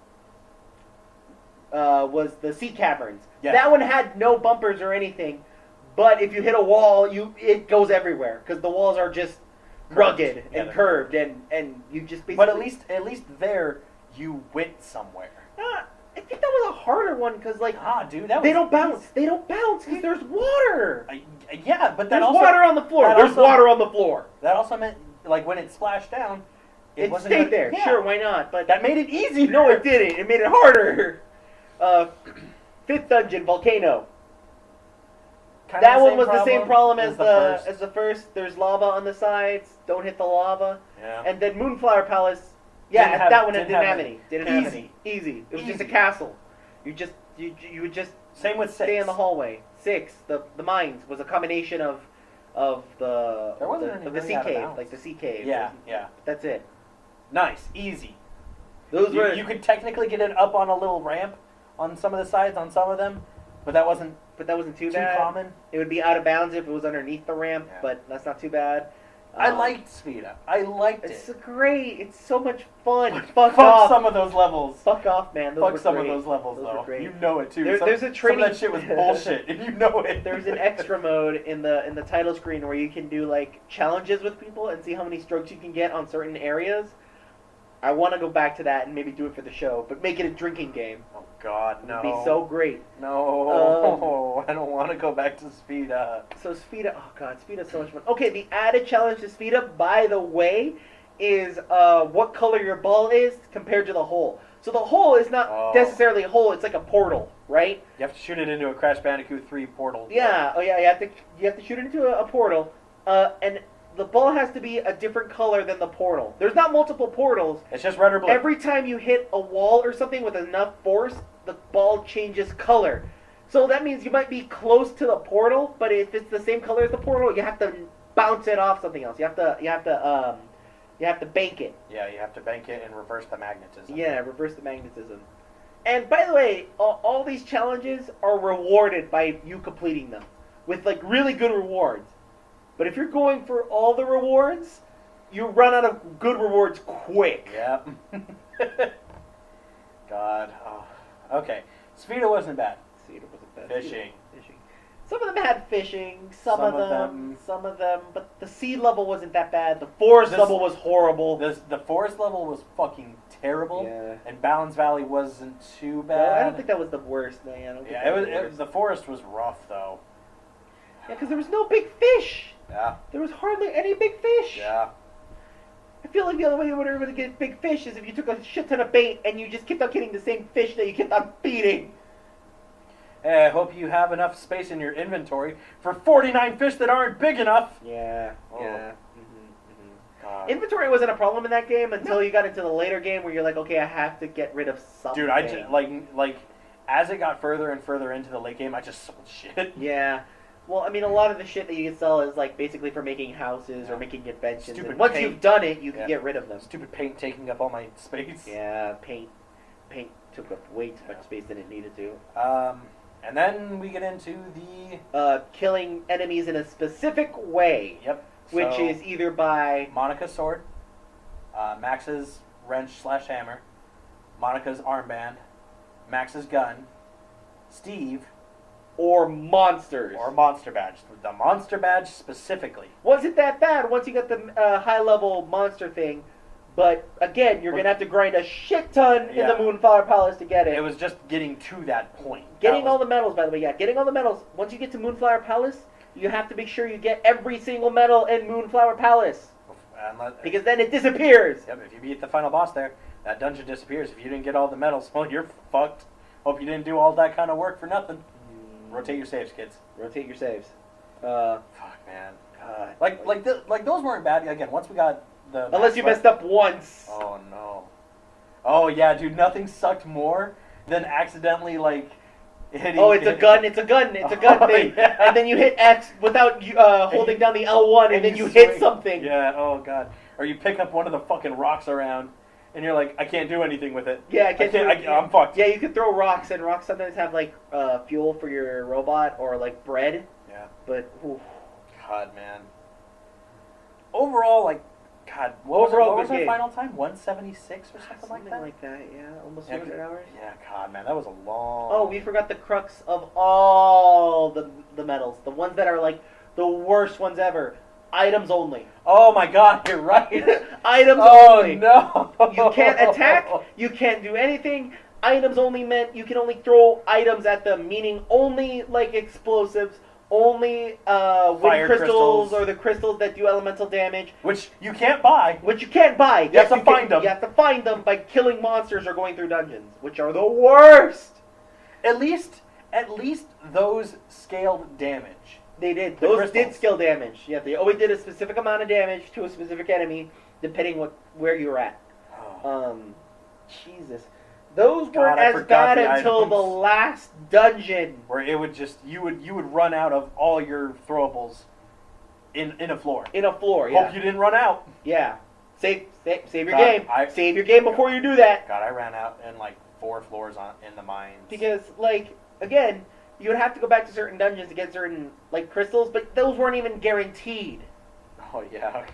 was the sea caverns. Yeah. That one had no bumpers or anything, but if you hit a wall, it goes everywhere because the walls are just rugged and curved, and you just basically. But at least there you went somewhere. I think that was a harder one because, dude, they don't bounce. They don't bounce because there's water. Yeah, but there's water on the floor. There's water on the floor. That also meant like when it splashed down, It wasn't stayed gonna- there. yeah. Sure, why not? But That made it easy. no, it didn't. It made it harder. Fifth dungeon, volcano. Kinda That the one same was the same problem as first. the first. There's lava on the sides. Don't hit the lava. Yeah. And then Moonflower Palace. Yeah, Didn't have- that one didn't didn't have have it. any. Didn't have Easy. any. Easy. It was just a Easy. castle. You would just Same with 6. stay in the hallway. 6. The mines was a combination of the There wasn't of any the really sea out of cave, bounds. like the sea cave. Yeah, yeah. That's it. Nice, easy. Those were You could technically get it up on a little ramp on some of the sides, on some of them, but that wasn't but that wasn't too too bad. common. It would be out of bounds if it was underneath the ramp, Yeah. but that's not too bad. I liked Sfida. I liked It's it. great. It's so much fun. Fuck Fuck off. some of those levels. Fuck off, man. Those Fuck were some great. of those levels, Those were though. great. You know it too. There's a Some training. of that shit was bullshit, and you know it. There's an extra mode in the title screen where you can do like challenges with people and see how many strokes you can get on certain areas. I want to go back to that and maybe do it for the show, but make it a drinking game. Oh God, no. It'd be so great. No, I don't want to go back to Sfida. So Sfida, oh god, Sfida's so much fun. Okay, the added challenge to Sfida, by the way, is what color your ball is compared to the hole. So the hole is not necessarily a hole; it's like a portal, right? You have to shoot it into a Crash Bandicoot 3 portal. Yeah. Oh yeah. You have to shoot it into a portal, and the ball has to be a different color than the portal. There's not multiple portals. It's just red or blue. Every time you hit a wall or something with enough force, the ball changes color. So that means you might be close to the portal, but if it's the same color as the portal, you have to bounce it off something else. You have to bank it. Yeah, you have to bank it and reverse the magnetism. Yeah, reverse the magnetism. And by the way, all these challenges are rewarded by you completing them with like really good rewards. But if you're going for all the rewards, you run out of good rewards quick. Yep. God. Oh. Okay. Sfida wasn't bad. See, it wasn't bad. Fishing. Some of them had fishing. Some of them. But the sea level wasn't that bad. The forest level was horrible. The forest level was fucking terrible. Yeah. And Balance Valley wasn't too No, bad. I don't think that was the worst, man. I don't think Yeah, that was the worst. the forest was rough though. Yeah, because there was no big fish. Yeah. There was hardly any big fish. Yeah. I feel like the only way you would ever get big fish is if you took a shit ton of bait and you just kept on getting the same fish that you kept on feeding. Hey, I hope you have enough space in your inventory for 49 fish that aren't big enough. Yeah. Oh. Yeah. God. Inventory wasn't a problem in that game until you got into the later game where you're like, okay, I have to get rid of something. Dude, I just, like as it got further and further into the late game, I just sold shit. Yeah. Well, I mean, a lot of the shit that you can sell is like basically for making houses or making inventions. Stupid And once paint. you've done it, you can Yeah. get rid of them. Stupid paint taking up all my space. Yeah, paint took up way too much space than it needed to. And then we get into the Killing enemies in a specific way, which so, is either by Monica's sword, Max's wrench/hammer, Monica's armband, Max's gun, Steve, or monsters. or monster badge. The monster badge specifically. Wasn't that bad once you got the high level monster thing, but again, you're gonna have to grind a shit ton in the Yeah. Moonflower Palace to get it. It was just getting to that point. Getting all the medals, by the way, getting all the medals. Once you get to Moonflower Palace, you have to make sure you get every single medal in Moonflower Palace, because then it disappears. Yep, if you beat the final boss there, that dungeon disappears. If you didn't get all the medals, well, you're fucked. Hope you didn't do all that kind of work for nothing. Rotate your saves, kids. Rotate your saves. Fuck, man. God. Like those weren't bad. Again, once we got the Unless you messed up once. Oh no. Oh yeah, dude. Nothing sucked more than accidentally hitting. Oh, it's a gun thing. Yeah. And then you hit X without holding down the L1, and then you hit swing. something. Yeah. Oh god. Or you pick up one of the fucking rocks around, and you're like, I can't do anything with it. Yeah, I can't do it. I'm fucked. Yeah, you can throw rocks, and rocks sometimes have fuel for your robot or like bread. Yeah. But oof. God, man. Overall, God, what was our final time? 176 or something like that? Yeah, almost 200 hours. Yeah, God, man, that was a long... Oh, we forgot the crux of all the medals. The ones that are like the worst ones ever. Items only. Oh my God, you're right. Items oh, only. No. You can't attack. You can't do anything. Items only meant you can only throw items at them, meaning only like explosives, only wind Fire crystals crystals. or the crystals that do elemental damage, Which you can't buy. which you can't buy. You have to find them. You have to find them by killing monsters or going through dungeons, which are the worst. At least those scaled damage. They did. The Those crystals. did skill damage. Yeah, they always did a specific amount of damage to a specific enemy, depending where you were at. Jesus. Those weren't God, I as forgot bad the until items. the last dungeon. Where it would just you would run out of all your throwables in a floor. In a floor, yeah. Hope you didn't run out. Yeah. Save your God, game. Save your game before you do that. God, I ran out in like 4 floors in the mines. Because, like, again, you would have to go back to certain dungeons to get certain, like, crystals, but those weren't even guaranteed. Oh yeah.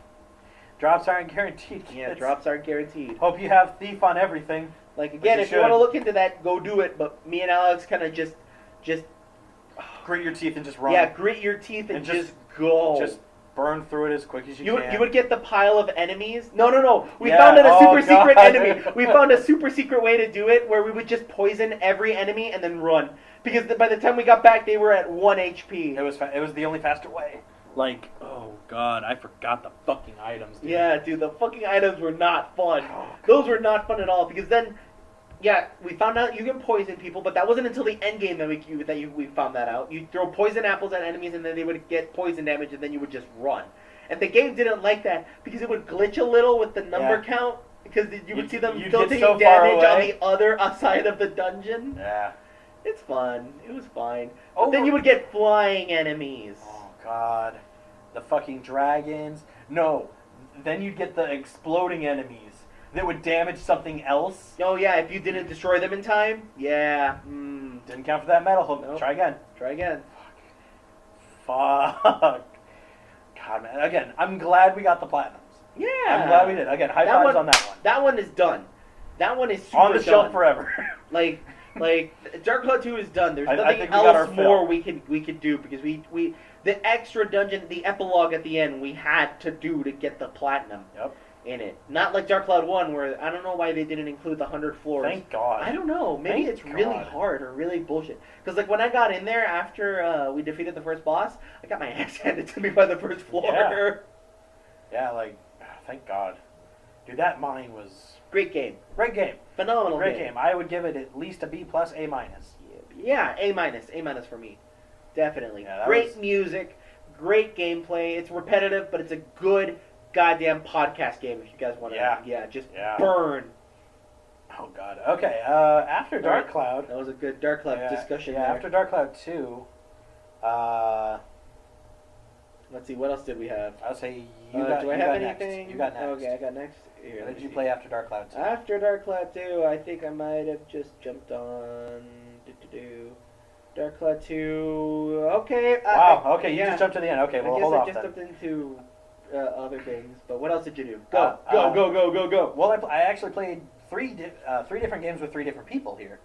Drops aren't guaranteed. Yeah, kids. drops aren't guaranteed. Hope you have thief on everything. Like, again, you if you want to should. look into that, go do it, but me and Alex kind of just, Grit your teeth and just run. yeah, grit your teeth and, And just go. Just burn through it as quick as you can. You would get the pile of enemies. No. We Yeah, found out a oh, super secret God. enemy. We found a super secret way to do it where we would just poison every enemy and then run. Because by the time we got back, they were at 1 HP. It was the only faster way. Like, oh god, I forgot the fucking items. Dude. Yeah, dude, the fucking items were not fun. Oh, Those were not fun at all. Because then, yeah, we found out you can poison people, but that wasn't until the end game that we found that out. You throw poison apples at enemies, and then they would get poison damage, and then you would just run. And the game didn't like that because it would glitch a little with the number count. Because you would see them you'd still get taking so far damage on away. the other side of the dungeon. Yeah. It's fun. It was fine. But then you would get flying enemies. Oh god, the fucking dragons. No, then you'd get the exploding enemies that would damage something else. Oh yeah, if you didn't destroy them in time, yeah. Didn't count for that metal hook. Nope. Try again. Try again. Fuck. God, man. Again, I'm glad we got the platinums. Yeah. I'm glad we did. Again, high That fives one- on that one. That one is done. That one is super On the shelf done. forever. Like Dark Cloud 2 is done. There's I nothing think we got our else fill. more we could do because we the extra dungeon, the epilogue at the end, we had to do to get the platinum Yep. in it. Not like Dark Cloud 1 where I don't know why they didn't include the 100 floors. Thank God. I don't know. Maybe Thank it's really God. hard or really bullshit. Because like when I got in there after we defeated the first boss, I got my ass handed to me by the first floor. Yeah, like, thank God. Dude, that mine was Great game. great game. Phenomenal Great game. I would give it at least a B+, A-. Yeah, A- for me. Definitely. Yeah, that Great was- music, great gameplay. It's repetitive, but it's a good goddamn podcast game if you guys want to. Yeah. Just Yeah. burn. Oh God. Okay. After Dark Cloud. That was a good Dark Cloud Yeah, discussion Yeah. there. After Dark Cloud 2, Let's see, what else did we have? I'll say Do I have anything? Next. You got next. Okay, I got next. Here, What let did me you see. play after Dark Cloud 2? After Dark Cloud 2, I think I might have just jumped on... Dark Cloud 2... Okay. Wow. Okay, you yeah. just jumped to the end. Okay, well, I guess hold I off just then. jumped into other things. But what else did you do? Go, Uh, go. Well, I actually played three different games with 3 different people here.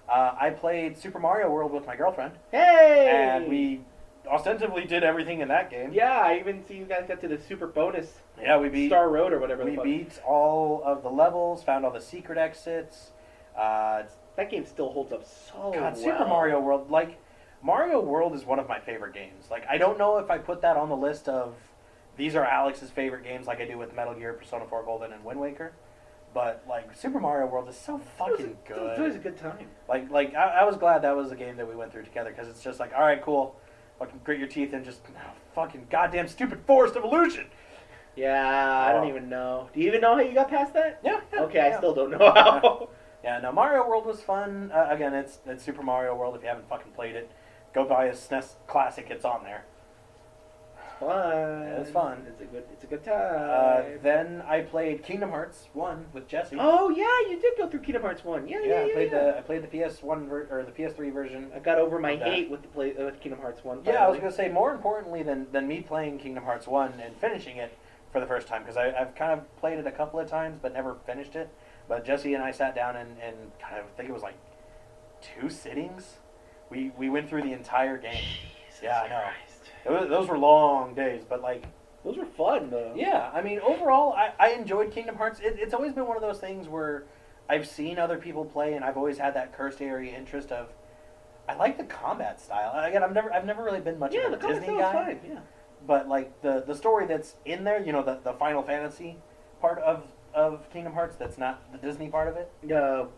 I played Super Mario World with my girlfriend, Hey! and we ostensibly did everything in that game. Yeah, I even see you guys got to the super bonus Yeah, we beat Star Road or whatever. we the fuck. beat all of the levels, found all the secret exits. That game still holds up so God, well. Super Mario World, like, Mario World is one of my favorite games. Like, I don't know if I put that on the list of these are Alex's favorite games like I do with Metal Gear, Persona 4 Golden, and Wind Waker. But, like, Super Mario World is so fucking It was always a good. good time. Like I was glad that was a game that we went through together, because it's just like, alright, cool. Fucking grit your teeth and just, fucking goddamn stupid Forest of Illusion. Yeah, I don't Oh. even know. Do you even know how you got past that? Yeah. Okay, yeah. I still don't know how. Yeah, no, Mario World was fun. Again, it's Super Mario World. If you haven't fucking played it, go buy a SNES Classic. It's on there. Fun. It's fun. It's a good time. Then I played Kingdom Hearts 1 with Jesse. Oh yeah, you did go through Kingdom Hearts 1. Yeah. I played the PS1 or the PS3 version. I got over my of that. hate with with Kingdom Hearts 1. Yeah, I was finally. gonna say more importantly than me playing Kingdom Hearts 1 and finishing it for the first time, because I've kind of played it a couple of times but never finished it. But Jesse and I sat down and kind of, I think it was like 2 sittings. We went through the entire game. Jesus Yeah, I know. Christ. Those were long days, but like, Those were fun though. yeah, I mean, overall, I enjoyed Kingdom Hearts. It's always been one of those things where I've seen other people play, and I've always had that cursed area interest of, I like the combat style. Again, I've never really been much Yeah, of the a combat Disney style guy. is fine. Yeah. But like the story that's in there, the Final Fantasy part of Kingdom Hearts, that's not the Disney part of it.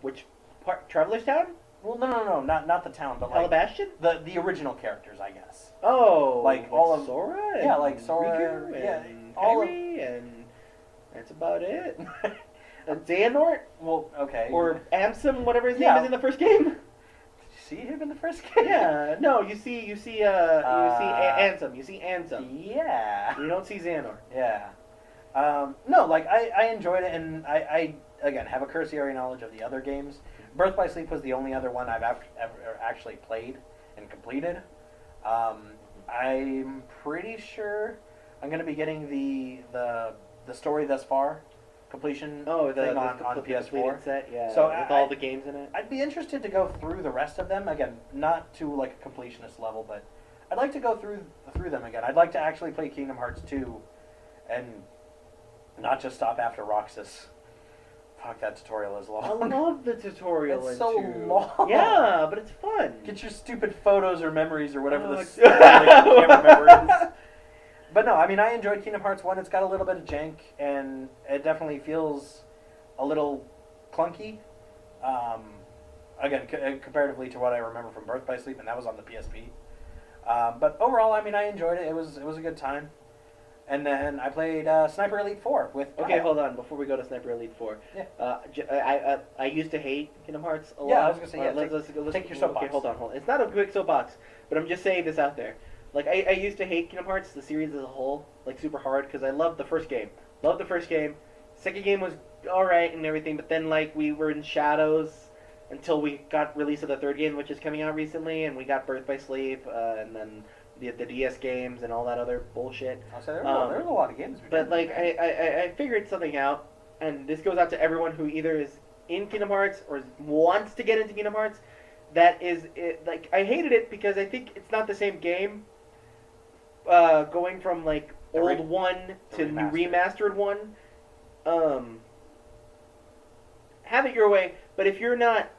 Which part? Traveler's Town? Well, no, not the town, but like Alabastion? the original characters, I guess. Oh, Like all of- Sora. And yeah, like Sora, Riku yeah, and all of- Kairi, and that's about it. And Xehanort Well, okay. or Ansem, whatever his Yeah. name is in the first game. Did you see him in the first game? Yeah, no, you see Ansem. You see Ansem. Yeah. You don't see Xehanort. Yeah. No, like I enjoyed it, and I again have a cursory knowledge of the other games. Birth by Sleep was the only other one I've ever actually played and completed. I'm pretty sure I'm going to be getting the story thus far completion Oh, the thing on completed PS4. set, yeah, So with I- all the games in it. I'd be interested to go through the rest of them again, not to like a completionist level, but I'd like to go through them again. I'd like to actually play Kingdom Hearts 2 and not just stop after Roxas. Fuck, that tutorial is I long. love the tutorial. It's in so 2. long. Yeah, but it's fun. Get your stupid photos or memories or whatever Oh, this it's- I can't remember is. But no, I mean I enjoyed Kingdom Hearts 1. It's got a little bit of jank and it definitely feels a little clunky. Again, comparatively to what I remember from Birth by Sleep, and that was on the PSP. But overall, I mean I enjoyed it. It was a good time. And then I played Sniper Elite 4 with Okay, Kyle. hold on. Before we go to Sniper Elite 4, Yeah. I used to hate Kingdom Hearts a lot. Yeah, I was gonna say, yeah, let's take your soapbox. Okay, hold on. It's not a quick soapbox, but I'm just saying this out there. Like I used to hate Kingdom Hearts, the series as a whole, like super hard, because I loved the first game. Second game was all right and everything, but then like we were in shadows until we got release of the third game, which is coming out recently, and we got Birth by Sleep, and then the DS games and all that other bullshit. I'll say there's a lot of games. But like I figured something out, and this goes out to everyone who either is in Kingdom Hearts or wants to get into Kingdom Hearts. That is it. Like I hated it because I think it's not the same game. Going from like old one to remastered one. Have it your way, but if you're not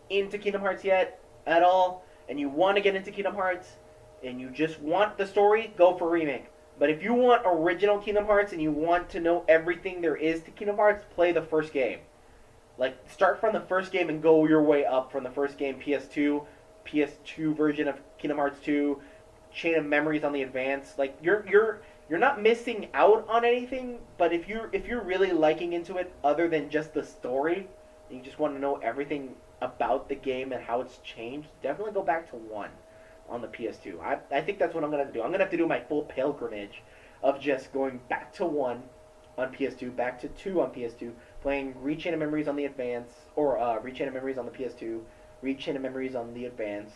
into Kingdom Hearts yet at all, and you want to get into Kingdom Hearts, and you just want the story, go for remake. But if you want original Kingdom Hearts and you want to know everything there is to Kingdom Hearts, play the first game. Like, start from the first game and go your way up from the first game, PS2 version of Kingdom Hearts 2, Chain of Memories on the Advance. Like, you're not missing out on anything, but if you're really liking into it other than just the story, and you just want to know everything about the game and how it's changed, definitely go back to 1 on the PS2. I think that's what I'm going to do. I'm going to have to do my full pilgrimage of just going back to 1 on PS2, back to 2 on PS2, playing Chain of Memories on the Advance, or Chain of Memories on the PS2, Chain of Memories on the Advance.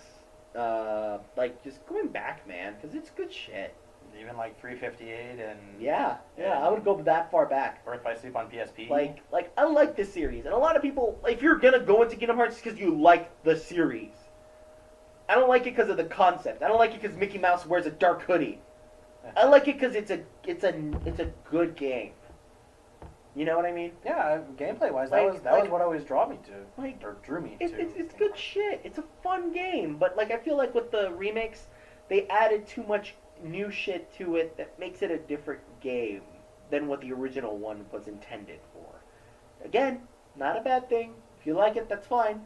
Like, just going back, man, because it's good shit. Even like 358 and Yeah, I would go that far back. Birth by Sleep on PSP. Like I like this series, and a lot of people, if you're gonna go into Kingdom Hearts, it's because you like the series. I don't like it because of the concept. I don't like it because Mickey Mouse wears a dark hoodie. I like it because it's a good game. You know what I mean? Yeah, gameplay wise, Like- that was what always drew me to, Like, or drew me It's to. it's good shit. It's a fun game, but like I feel like with the remakes, they added too much new shit to it that makes it a different game than what the original one was intended for. Again, not a bad thing. If you like it, that's fine.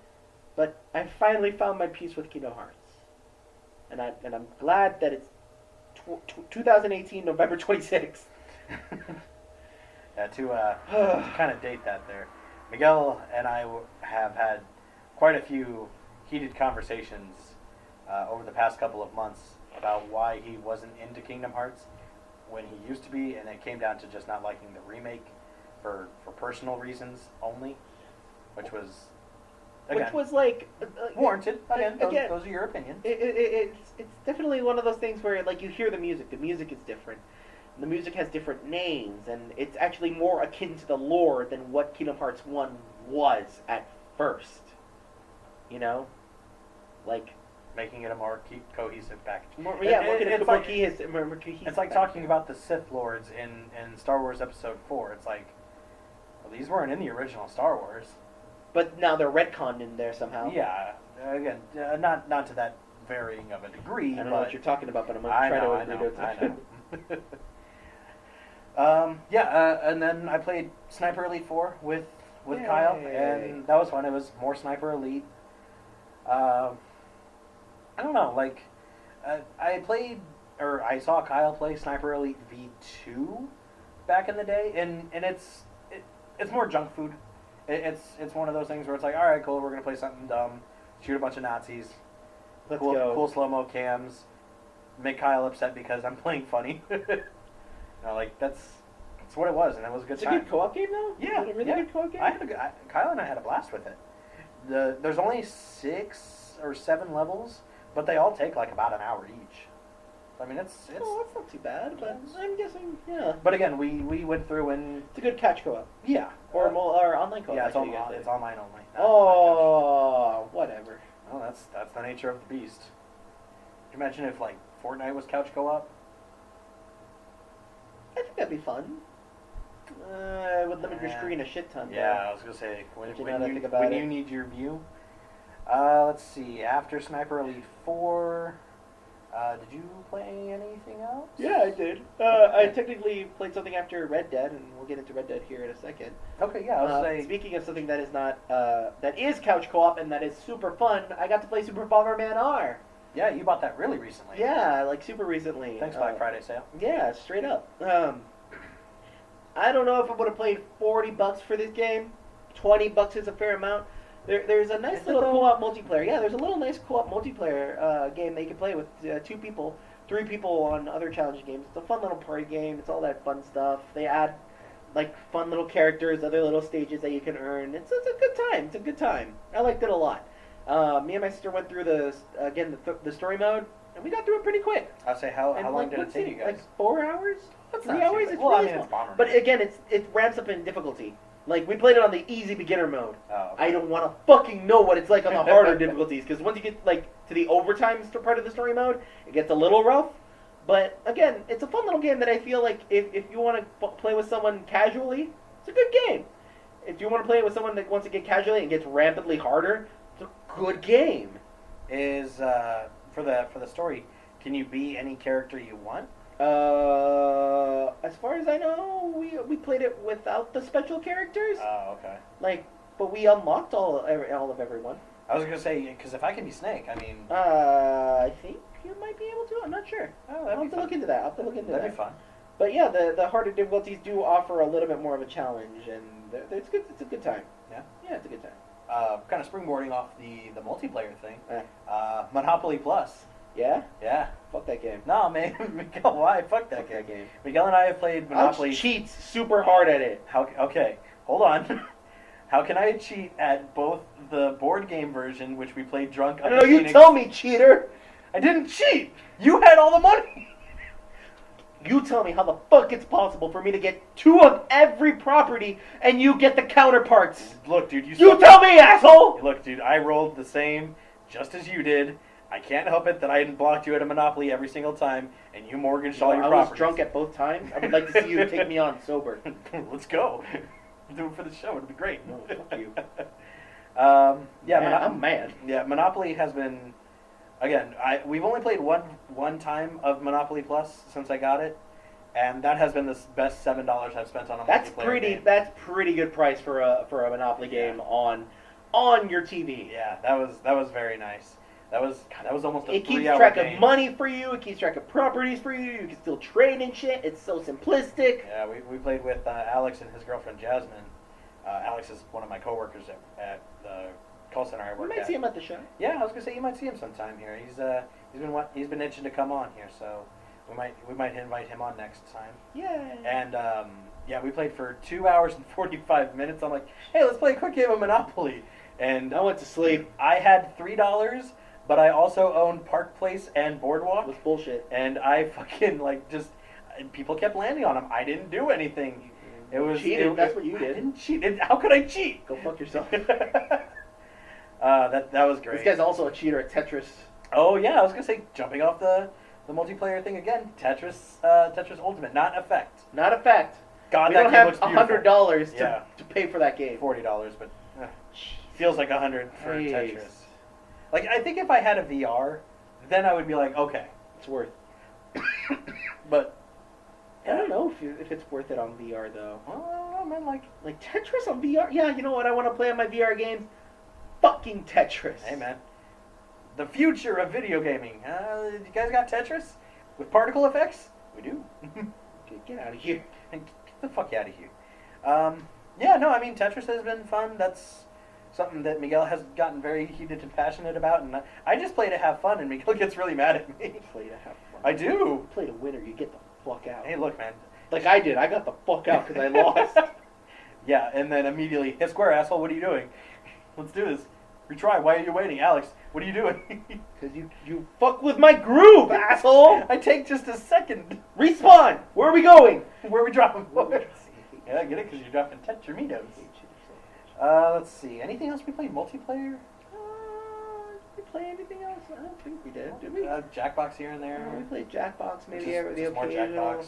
But I finally found my peace with Kingdom Hearts, and I'm glad that it's 2018 November 26th. Yeah, to kind of date that there, Miguel and I have had quite a few heated conversations over the past couple of months about why he wasn't into Kingdom Hearts when he used to be, and it came down to just not liking the remake for personal reasons only, which was again, Which was like warranted. Again, again, those are your opinions. It's definitely one of those things where like you hear the music is different. The music has different names, and it's actually more akin to the lore than what Kingdom Hearts 1 was at first. You know? Like... Making it a more cohesive package. More It's like- cohesive It's like talking about the Sith Lords in Star Wars Episode 4. It's like, well, these weren't in the original Star Wars. But now they're retconned in there somehow. Yeah, again, not to that varying of a degree. I don't but know what you're talking about, but I'm gonna I try know, to agree to it. I know. And then I played Sniper Elite 4 with Yay. Kyle, and that was fun. It was more Sniper Elite. I don't know, like, I saw Kyle play Sniper Elite V2 back in the day, and it's more junk food. It's one of those things where it's like, all right, cool, we're gonna play something dumb, shoot a bunch of Nazis, Let's cool, go. cool slow-mo cams, make Kyle upset because I'm playing funny. Like that's what it was, and it was a good It's a time. good co-op game, though. Yeah, Is it a really yeah. good co-op game? Kyle and I had a blast with it. There's only 6 or 7 levels, but they all take like about an hour each. I mean, it's. Oh, that's not too bad, but I'm guessing, yeah. But again, we went through and It's a good catch co-op. yeah, Or online co-op. yeah, it's actually, online. It's online only. Oh, whatever. Well, that's the nature of the beast. Can you imagine if like Fortnite was couch co-op? I think that'd be fun. It would limit your Yeah. screen a shit ton. Yeah, I was gonna say Now that I think about when it. you need your view. Let's see. After Sniper Elite 4, did you play anything else? Yeah, I did. I technically played something after Red Dead, and we'll get into Red Dead here in a second. Okay, yeah. I was saying. Speaking of something that is not that is couch co-op and that is super fun, I got to play Super Bomberman R. Yeah, you bought that really recently. Yeah, like super recently. Thanks, Black Friday sale. Yeah, straight up. I don't know if I would have paid $40 for this game. $20 is a fair amount. There's a nice Is it little though? co-op multiplayer. Yeah, there's a little nice co-op multiplayer game that you can play with 2 people, 3 people on other challenge games. It's a fun little party game. It's all that fun stuff. They add like fun little characters, other little stages that you can earn. It's a good time. It's a good time. I liked it a lot. Me and my sister went through the story mode, and we got through it pretty quick. I'll say how And, long like, did it what's take you guys? Like 4 hours? That's 3 not too hours? bad. It's Well, I really mean, small. it's Bomberman. But again, it ramps up in difficulty. Like, we played it on the easy beginner mode. Oh, okay. I don't want to fucking know what it's like on the harder difficulties, because once you get like to the overtime part of the story mode, it gets a little rough. But again, it's a fun little game that I feel like if you want to play with someone casually, it's a good game. If you want to play with someone that wants to get casually and gets rampantly harder, it's a good game. Is for the story, can you be any character you want? As far as I know, we played it without the special characters. Oh, okay. But we unlocked all of everyone. I was gonna say because if I can be Snake, I mean, I think you might be able to. I'm not sure. oh, I'll that'd have be to fun. look into that. I'll have to look into That'd that. be fun. But yeah, the harder difficulties do offer a little bit more of a challenge, and it's good. It's a good time. Yeah. Yeah, it's a good time. Kind of springboarding off the multiplayer thing. Eh. Monopoly Plus. Yeah. Yeah. Fuck that game. No, man, Miguel, why? Fuck that Fuck game. that game. Miguel and I have played Monopoly. Ouch cheats super hard at it. Okay, hold on. How can I cheat at both the board game version, which we played drunk? I don't know. You tell me, cheater. I didn't cheat. You had all the money. You tell me how the fuck it's possible for me to get 2 of every property and you get the counterparts. Look, dude, You suck. tell me, asshole. Look, dude, I rolled the same, just as you did. I can't help it that I hadn't blocked you at a Monopoly every single time, and you mortgaged all your I properties. was drunk at both times. I would like to see you take me on sober. Let's go. Do it for the show. It'll be great. No, fuck you. Yeah, Man, I'm mad. Yeah, Monopoly has been. Again, we've only played one time of Monopoly Plus since I got it, and that has been the best $7 I've spent on a multiplayer game. That's pretty good price for a Monopoly game on your TV. Yeah, that was very nice. That was almost a 3-hour game. It keeps track of money for you. It keeps track of properties for you. You can still trade and shit. It's so simplistic. Yeah, we played with Alex and his girlfriend Jasmine. Alex is one of my coworkers at the call center I You work might at. see him at the show. Yeah, I was gonna say you might see him sometime here. He's been itching to come on here, so we might invite him on next time. Yeah. And yeah, we played for 2 hours and 45 minutes. I'm like, hey, let's play a quick game of Monopoly. And I went to sleep. I had $3, but I also owned Park Place and Boardwalk. It was bullshit. And I fucking people kept landing on him. I didn't do anything. It was cheated. That's what you I did. didn't cheat. How could I cheat? Go fuck yourself. That was great. This guy's also a cheater at Tetris. Oh yeah, I was gonna say jumping off the multiplayer thing again. Tetris Ultimate, not Effect. Not a fact. God, We that don't game have looks beautiful. $100 Yeah. to pay for that game. $40, but feels like $100 for Jeez. Tetris. Like, I think if I had a VR, then I would be like, okay, It's worth. but I don't know if it's worth it on VR though. well, I don't know, man. Like Tetris on VR? Yeah, you know what I want to play on my VR games? Fucking Tetris. Hey, man, the future of video gaming. You guys got Tetris with particle effects? We do. Get out of here. Get the fuck out of here. Yeah, no, I mean, Tetris has been fun. That's something that Miguel has gotten very heated and passionate about, and I just play to have fun, and Miguel gets really mad at me. Play to have fun. I do. Play to win or you get the fuck out. Hey, look, man. Like I did. I got the fuck out because I lost. Yeah, and then immediately, hey, Square, asshole, what are you doing? Let's do this. Retry. Why are you waiting? Alex, what are you doing? Because you fuck with my groove, asshole! I take just a second. Respawn! Where are we going? Where are we dropping points? Yeah, I get it, because you're dropping Tetramitos. Let's see. Anything else we played? Multiplayer? Did we play anything else? I don't think we did. Did we? Jackbox here and there. We played Jackbox, maybe Just every more occasional.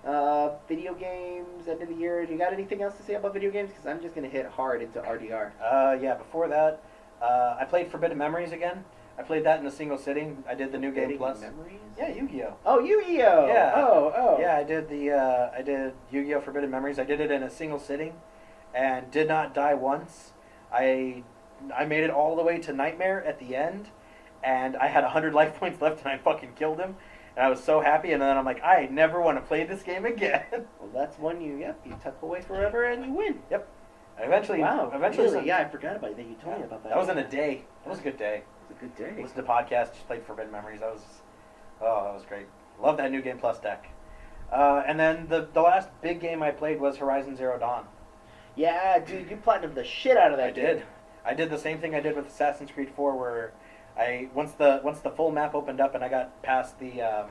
Jackbox. Video games, end of the year. Do you got anything else to say about video games? Because I'm just going to hit hard into RDR. Yeah, before that, I played Forbidden Memories again. I played that in a single sitting. I did the New Game Plus. Memories? Yeah, Yu-Gi-Oh! Oh, Yu-Gi-Oh! Yeah. Oh. Yeah, I did I did Yu-Gi-Oh! Forbidden Memories. I did it in a single sitting, and did not die once. I made it all the way to Nightmare at the end, and I had 100 life points left, and I fucking killed him. And I was so happy, and then I'm like, I never want to play this game again. Well, that's one you tuck away forever and you win. Yep. Eventually, Really? Yeah, I forgot about that. You told me about that. That was in a day. That was a good day. It was a good day. Listened to podcasts, just played Forbidden Memories. That was great. Love that New Game Plus deck. And then the last big game I played was Horizon Zero Dawn. Yeah, dude, you platinumed the shit out of that. I did the same thing I did with Assassin's Creed 4, where once the full map opened up and I got past the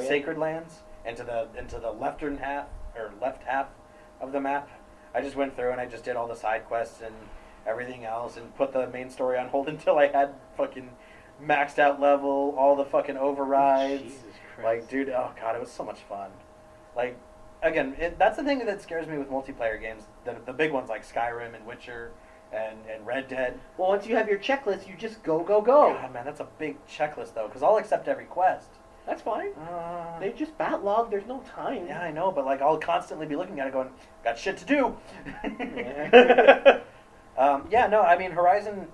Sacred Lands into the left half of the map, I just went through and I just did all the side quests and everything else and put the main story on hold until I had fucking maxed out level, all the fucking overrides. Jesus Christ. Like, dude, oh god, it was so much fun. Like, again, that's the thing that scares me with multiplayer games. The big ones like Skyrim and Witcher and Red Dead. Well, once you have your checklist, you just go. God, man, that's a big checklist though, because I'll accept every quest. That's fine. They just backlog. There's no time. Yeah, I know, but like I'll constantly be looking at it, going, "Got shit to do." Yeah, no, I mean Horizon,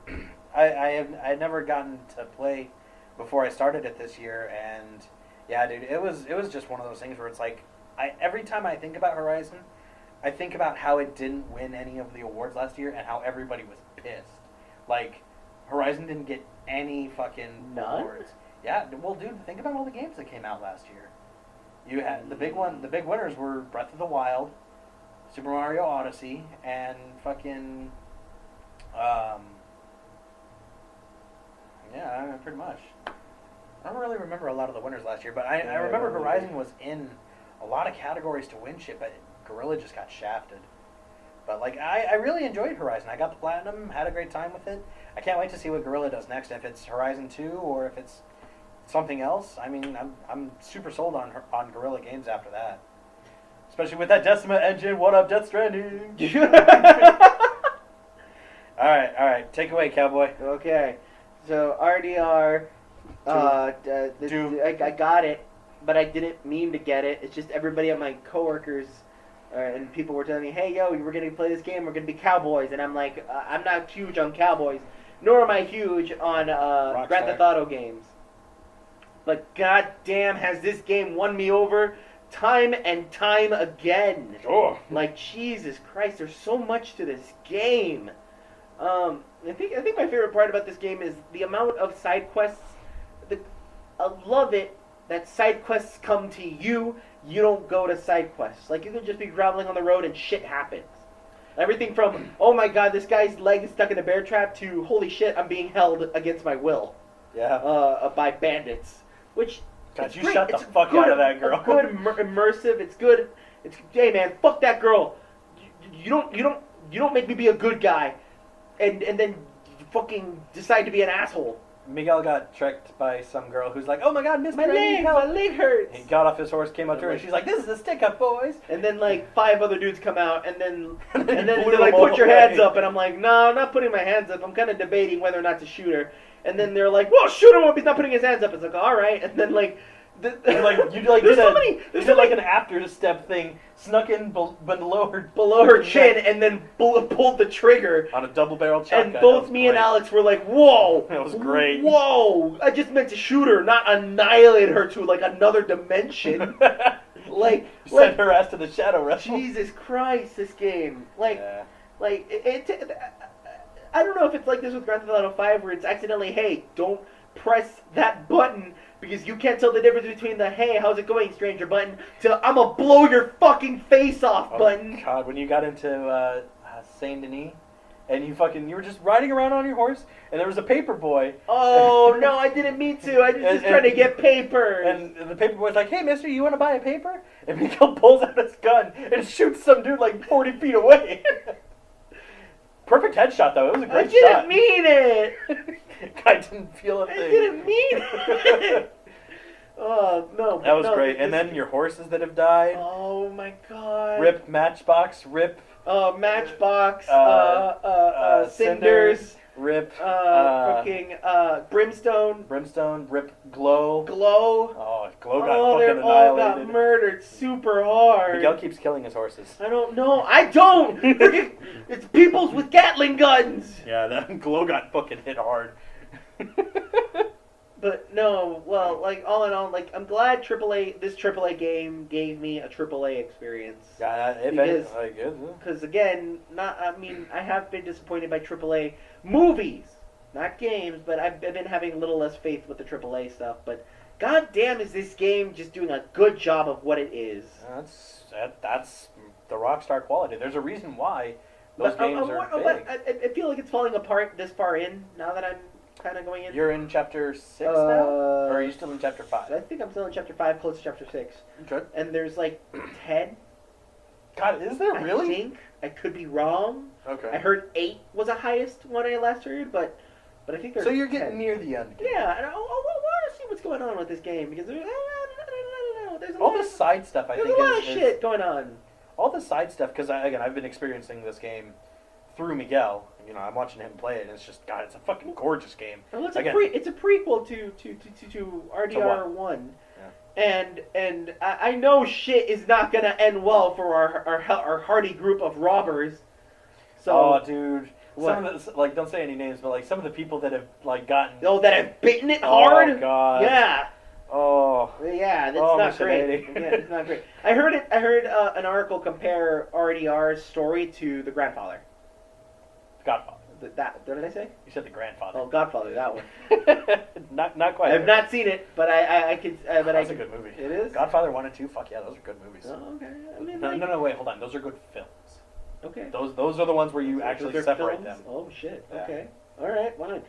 I had never gotten to play before I started it this year, and yeah, dude, it was just one of those things where it's like, every time I think about Horizon, I think about how it didn't win any of the awards last year and how everybody was pissed. Like, Horizon didn't get any fucking awards. Yeah, well, dude, think about all the games that came out last year. You had the big winners were Breath of the Wild, Super Mario Odyssey, and fucking, yeah, pretty much. I don't really remember a lot of the winners last year, but I remember Horizon was in a lot of categories to win shit, but Guerrilla just got shafted. But like, I really enjoyed Horizon. I got the platinum, had a great time with it. I can't wait to see what Guerrilla does next. If it's Horizon 2 or if it's something else. I mean, I'm super sold on Guerrilla Games after that. Especially with that Decima engine. What up, Death Stranding? All right. Take away, cowboy. Okay. So RDR. I got it, but I didn't mean to get it. It's just everybody at my coworkers and people were telling me, "Hey, yo, we're gonna play this game. We're gonna be cowboys," and I'm like, I'm not huge on cowboys, nor am I huge on Grand Theft Auto games. But goddamn, has this game won me over time and time again? Sure. Like, Jesus Christ, there's so much to this game. I think my favorite part about this game is the amount of side quests. I love it that side quests come to you. You don't go to side quests. Like, you can just be traveling on the road and shit happens. Everything from, oh my god, this guy's leg is stuck in a bear trap, to, holy shit, I'm being held against my will. Yeah. By bandits. Which, God, you shut the fuck out of that girl. It's good, immersive. It's good. It's, hey man, fuck that girl. You don't make me be a good guy, and then you fucking decide to be an asshole. Miguel got tricked by some girl who's like, "Oh my God, Mister, My I need leg, help." my leg hurts. He got off his horse, came up to her, and Like- she's like, "This is a stick-up, boys." And then like 5 other dudes come out, and then And then they're blew like, them "Put your all hands away. up," and I'm like, "No, I'm not putting my hands up. I'm kind of debating whether or not to shoot her." And then they're like, "Well, shoot him if he's not putting his hands up." It's like, all right. And then like, You there's so many. There's so like many an after-step thing, snuck in below her below her chin, and then pulled the trigger. on a double-barreled shotgun. And both me and Alex were like, "Whoa, That was great. Whoa! I just meant to shoot her, not annihilate her to like another dimension." Like, Send her ass to the shadow realm. Jesus Christ, this game. Like, Yeah. like I don't know if it's like this with Grand Theft Auto 5 where it's accidentally, hey, don't press that button because you can't tell the difference between the "Hey, how's it going, stranger" button to "I'm gonna blow your fucking face off" Oh button. God, when you got into Saint Denis, and you were just riding around on your horse, and there was a paper boy. Oh no, I didn't mean to. I was just trying to get papers. And the paper boy's like, "Hey, mister, you want to buy a paper?" And Miguel pulls out his gun and shoots some dude like 40 feet away. Perfect headshot, though. It was a I great didn't shot. mean it. Guy didn't feel a I thing. didn't mean it. Oh no. That was no, great. And then your horses that have died. Oh my God. Rip Matchbox. Rip. Matchbox. Cinders. Cinders. Rip. Fucking Brimstone. Brimstone. Rip. Glow. Glow. Oh, Glow got Oh, fucking they all annihilated. got murdered super hard. Miguel keeps killing his horses. I don't know. I don't. Freaking- it's peoples with Gatling guns. Yeah, that Glow got fucking hit hard. But no, well, like all in all, like I'm glad this AAA game gave me a AAA experience. Yeah, if Because- it, like, it, Because again, I have been disappointed by AAA movies, not games, but I've been having a little less faith with the AAA stuff. But goddamn, is this game just doing a good job of what it is? that's the Rockstar quality. There's a reason why those But, games are big. I feel like it's falling apart this far in now that I'm kind of going in. You're in chapter 6 now, or are you still in chapter I 5? think I'm still in chapter 5, close to chapter 6, Good. and there's like 10. God, is there I really? think I could be wrong. Okay. I heard 8 was the highest one I last heard, but I think there's So you're 10. getting near the end. Game. Yeah, and I want to see what's going on with this game because there's, I don't know, there's a All lot the side stuff, I there's think, a lot is of shit going on. all the side stuff. Because I've been experiencing this game through Miguel. You know, I'm watching him play it, and it's just God, it's a fucking gorgeous game. Well, it's Again. it's a prequel to RDR one, and I know shit is not gonna end well for our hardy group of robbers. So Oh, dude. What? Some of the, like, don't say any names, but like some of the people that have like gotten. that have bitten it hard. Oh God. Yeah. Oh. Yeah, that's Oh, not Mr. great. Lady. Yeah, it's not great. I heard an article compare RDR's story to The Grandfather. Godfather. What did I say? You said the grandfather. Oh, Godfather, that one. not quite. I've not seen it, but I could. But That's I a good movie. It is. Godfather 1 and 2. Fuck yeah, those are good movies. Oh, okay. I mean, No, like, no, wait, hold on. Those are good films. Okay. Those are the ones where you Those actually are separate films? them. Oh shit. Yeah. Okay. All right. Fine.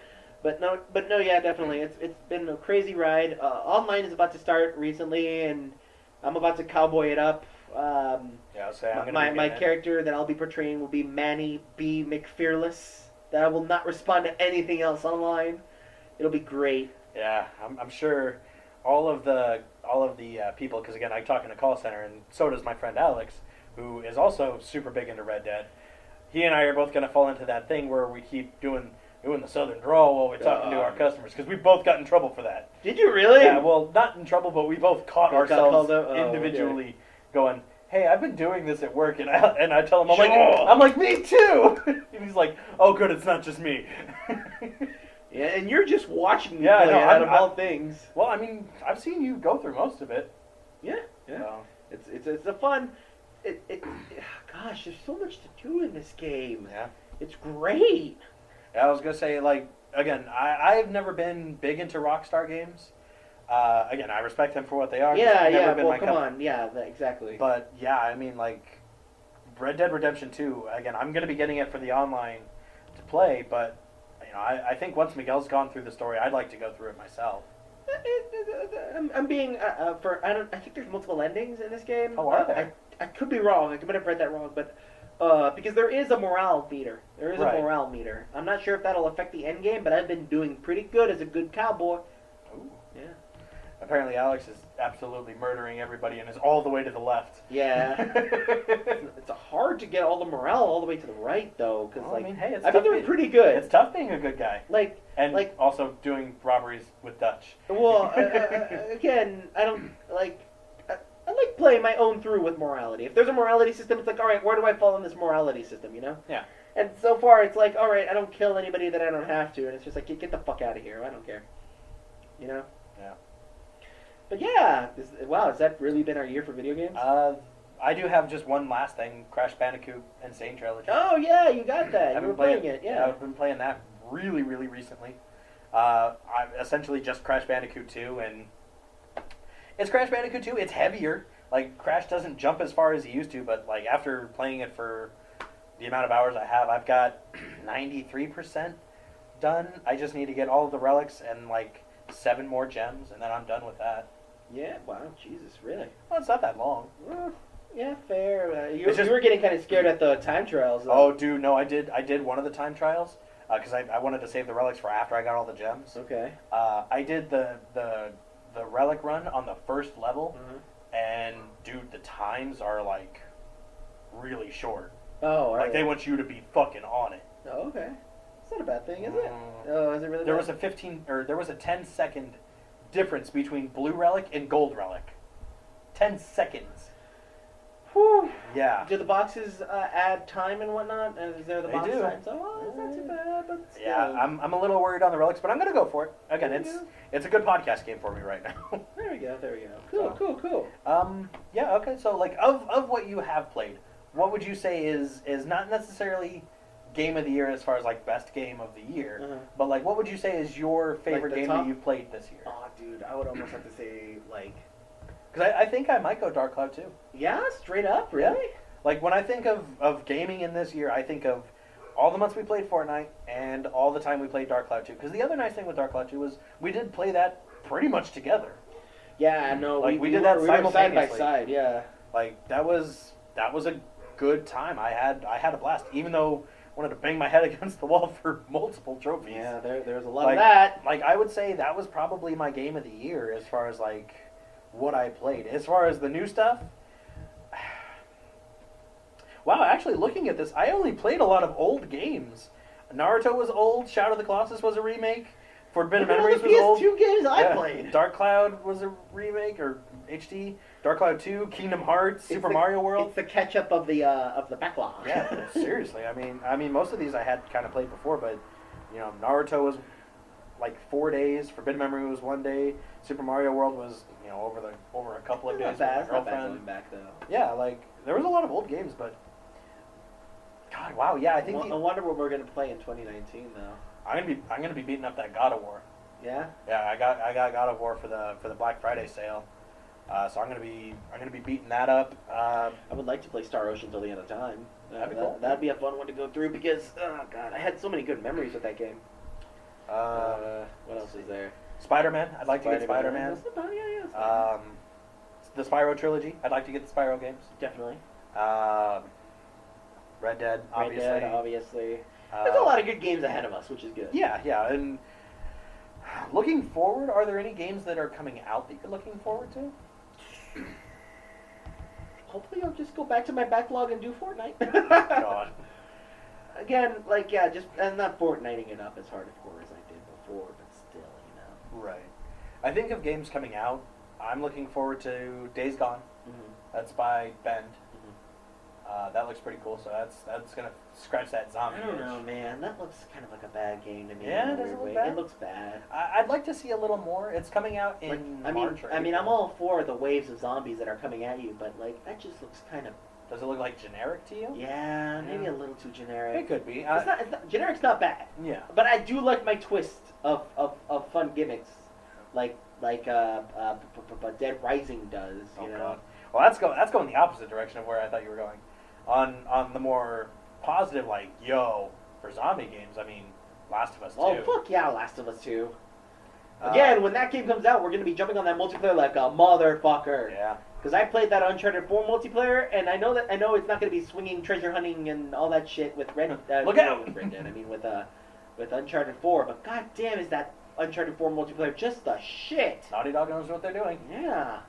But no, yeah, definitely. It's been a crazy ride. Online is about to start recently, and I'm about to cowboy it up. Yeah, I'll say I'm gonna My be my getting it. character that I'll be portraying will be Manny B. McFearless. That I will not respond to anything else online. It'll be great. Yeah, I'm sure all of the people, because again, I talk in a call center, and so does my friend Alex, who is also super big into Red Dead. He and I are both going to fall into that thing where we keep doing the southern drawl while we're talking to our customers, because we both got in trouble for that. Did you really? Yeah, well, not in trouble, but we both caught Both got ourselves called out? Oh, individually going, "Hey, I've been doing this at work," and I tell him, Sure. I'm like, me too, and he's like, "Oh, good, it's not just me." Yeah, and you're just watching me Yeah, I play know, it out I'm- of all things. Well, I mean, I've seen you go through most of it. Yeah, yeah. So. It's a fun. Gosh, there's so much to do in this game. Yeah. It's great. Yeah, I was gonna say, like, again, I've never been big into Rockstar games. Again, I respect them for what they are. Yeah, It's never yeah. been Well, my come cup- on. Yeah, exactly. But yeah, I mean, like, Red Dead Redemption 2. Again, I'm gonna be getting it for the online to play, but you know, I think once Miguel's gone through the story, I'd like to go through it myself. I'm being I think there's multiple endings in this game. Oh, are there? I could be wrong. I might have read that wrong, but Because there is a morale meter. There is Right. a morale meter. I'm not sure if that'll affect the end game, but I've been doing pretty good as a good cowboy. Ooh. Yeah. Apparently, Alex is absolutely murdering everybody and is all the way to the left. Yeah. It's hard to get all the morale all the way to the right, though, because Well, I mean, hey, it's I've been tough doing being- pretty good. It's tough being a good guy. And Like- also doing robberies with Dutch. Well, again, I don't like. I like playing my own through with morality. If there's a morality system, it's like, all right, where do I fall in this morality system? You know? Yeah. And so far, it's like, all right, I don't kill anybody that I don't have to, and it's just like, get the fuck out of here. I don't care. You know? Yeah. But yeah, wow, has that really been our year for video games? I do have just one last thing: Crash Bandicoot Insane Trilogy. Oh yeah, you got that. I've You were been playing it. Yeah. I've been playing that really, really recently. I essentially just Crash Bandicoot 2, and it's Crash Bandicoot 2. It's heavier. Like, Crash doesn't jump as far as he used to, but like after playing it for the amount of hours I have, I've got 93% done. I just need to get all of the relics and like 7 more gems, and then I'm done with that. Yeah. Wow. Jesus, really? Well, it's not that long. Well, yeah, fair. You It's just- were getting kind of scared at the time trials. Though. Oh, dude, no, I did one of the time trials because I wanted to save the relics for after I got all the gems. Okay. I did the relic run on the first level, Mhm. and dude, the times are like really short. Oh, all right. Like they want you to be fucking on it. Oh, okay. It's not a bad thing, is it? Mm. Oh, is it really? There bad? was a 10-second difference between blue relic and gold relic. 10 seconds. Whew. Yeah. Do the boxes add time and whatnot? Is there the They box do. time? So, well, it's not too bad, but still. Yeah, I'm a little worried on the relics, but I'm gonna go for it. Again, There you it's a good podcast game for me right now. There we go. There we go. Cool. So- Cool. Yeah, okay. So, like, of what you have played, what would you say is not necessarily game of the year as far as like best game of the year, Uh-huh. but like, what would you say is your favorite the game top? that you've played this year? Oh, dude, I would almost have to say like, Because I think I might go Dark Cloud too. yeah, straight up, really. Like when I think of gaming in this year, I think of all the months we played Fortnite and all the time we played Dark Cloud 2. Because the other nice thing with Dark Cloud 2 was we did play that pretty much together. Yeah, no, Like, we we did that were side by simultaneously. side. Yeah. Like that was a good time. I had a blast, even though I wanted to bang my head against the wall for multiple trophies. Yeah, there's a lot Like- of that. Like I would say that was probably my game of the year as far as like what I played. As far as the new stuff, wow, actually looking at this, I only played a lot of old games. Naruto was old, Shadow of the Colossus was a remake, Forbidden Look at all Memories the was old. PS2 games I Yeah, played. Dark Cloud was a remake or HD. Dark Cloud 2, Kingdom Hearts, Super the- Mario World. It's the catch up of the backlog. Yeah, seriously. I mean, most of these I had kind of played before, but you know, Naruto was like 4 days. Forbidden Memory was 1 day. Super Mario World was over a couple of days. Not bad. with It's my not bad girlfriend. going back though. Yeah, like there was a lot of old games, but God, wow, yeah. I think I wonder what we're gonna play in 2019 though. I'm gonna be beating up that God of War. Yeah. Yeah, I got God of War for the Black Friday sale. So I'm gonna be beating that up. I would like to play Star Ocean till the end of time. That'd be cool. That'd be a fun one to go through because oh god, I had so many good memories with that game. What else is there? Spider-Man. I'd like to get Spider-Man. That's not bad, yeah. The Spyro trilogy. I'd like to get the Spyro games. Definitely. Red Dead, obviously. Red Dead, obviously. There's a lot of good games ahead of us, which is good. Yeah, and looking forward, are there any games that are coming out that you're looking forward to? Hopefully, I'll just go back to my backlog and do Fortnite. God. Again, like yeah, just and not Fortniting it up as hardcore as I did before, but still, you know. Right. I think of games coming out. I'm looking forward to Days Gone. Mm-hmm. That's by Bend. That looks pretty cool. So that's gonna scratch that zombie I don't itch. know, man. That looks kind of like a bad game to me. Yeah, in a does it weird look way. bad? It looks bad. I'd like to see a little more. It's coming out in Like, March. Or I mean, April. I'm all for the waves of zombies that are coming at you, but like that just looks kind of Does it look like generic to you? yeah, maybe Yeah. a little too generic. It could be. It's not generic's not bad, Yeah. but I do like my twist of fun gimmicks, like Dead Rising does. You know. God. Well, that's going the opposite direction of where I thought you were going. On the more positive, like for zombie games. I mean, Last of Us 2. Oh fuck yeah, Last of Us 2. Again, when that game comes out, we're gonna be jumping on that multiplayer like a motherfucker. Yeah. Because I played that Uncharted 4 multiplayer, and I know it's not going to be swinging, treasure hunting, and all that shit with Red. Look out! With Red Dead. I mean, with Uncharted 4. But goddamn, is that Uncharted 4 multiplayer just the shit? Naughty Dog knows what they're doing. Yeah.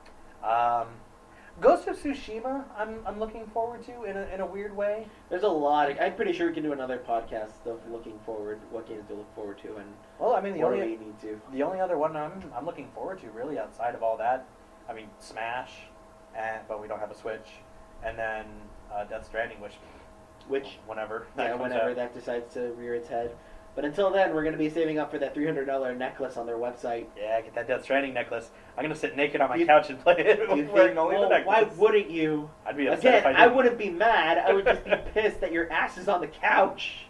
Ghost of Tsushima, I'm looking forward to in a weird way. There's a lot. I'm pretty sure we can do another podcast of looking forward, what games to look forward to, and Well, I mean, what do we need to. the only other one I'm looking forward to really outside of all that, I mean, Smash, but we don't have a Switch, and then Death Stranding, which whenever that comes whenever out. that decides to rear its head. But until then, we're going to be saving up for that $300 necklace on their website. Yeah, get that Death Stranding necklace. I'm gonna sit naked on my You- couch and play it You wearing think, only the well, necklace. why wouldn't you? I'd be upset Again, if I I didn't. wouldn't be mad. I would just be pissed that your ass is on the couch.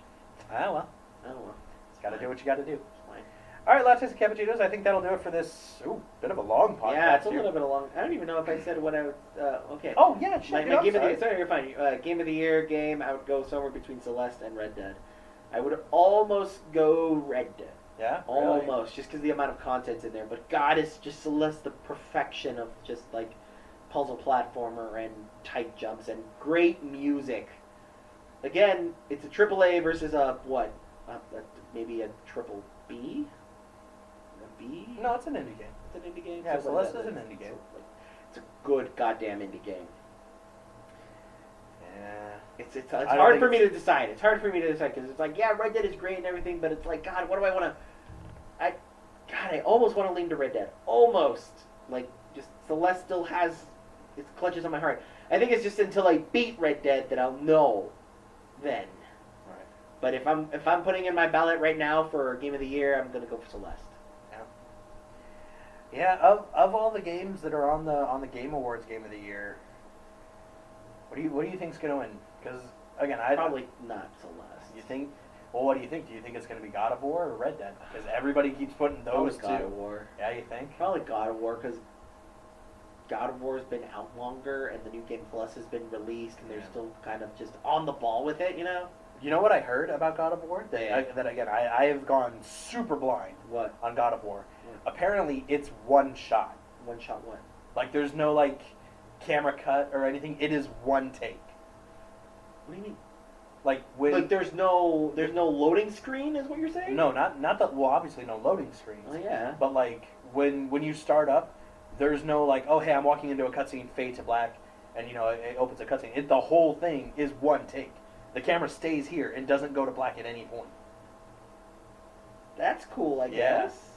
Ah well, Oh well, just gotta do what you gotta do. it's fine. All right, lattes and cappuccinos. I think that'll do it for this. Ooh, bit of a long podcast. Yeah, it's a here. little bit long. I don't even know if I said what I would. Okay. Oh yeah, shit. My dude, I'm game of the sorry. sorry, you're fine. Game of the year game. I would go somewhere between Celeste and Red Dead. I would almost go Red Dead. Yeah, really? Almost, just because the amount of content's in there. But God, is just Celeste the perfection of just like puzzle platformer and tight jumps and great music. Again, it's a AAA versus a what? Maybe a triple B? A B? No, it's an indie game. It's an indie game. Yeah, So what Celeste is an that? indie game. So, like, it's a good goddamn indie game. Yeah. It's don't hard think for me it's- to decide. It's hard for me to decide because it's like, yeah, Red Dead is great and everything, but it's like, God, what do I want to? I almost want to lean to Red Dead. Almost. Like, just Celeste still has its clutches on my heart. I think it's just until I beat Red Dead that I'll know. Then. Right. But if I'm putting in my ballot right now for Game of the Year, I'm gonna go for Celeste. Yeah. Of all the games that are on the Game Awards Game of the Year, what do you think's gonna win? Because again, Probably not Celeste. You think? Well, what do you think? Do you think it's gonna be God of War or Red Dead? Because everybody keeps putting those Probably God two. of War. Yeah, you think? Probably God of War because God of War's been out longer and the new Game Plus has been released and they're Yeah. still kind of just on the ball with it, you know? You know what I heard about God of War? That again, I have gone super blind What? on God of War. Yeah. Apparently, it's one shot. One shot what? Like, there's no like camera cut or anything. It is one take. What do you mean? Like when Like there's no loading screen is what you're saying? no, not that. Well, obviously no loading screens. Oh yeah. But like when you start up, there's no like, oh hey, I'm walking into a cutscene, fade to black, and it opens a cutscene. The whole thing is one take. The camera stays here and doesn't go to black at any point. That's cool, I Yeah. guess.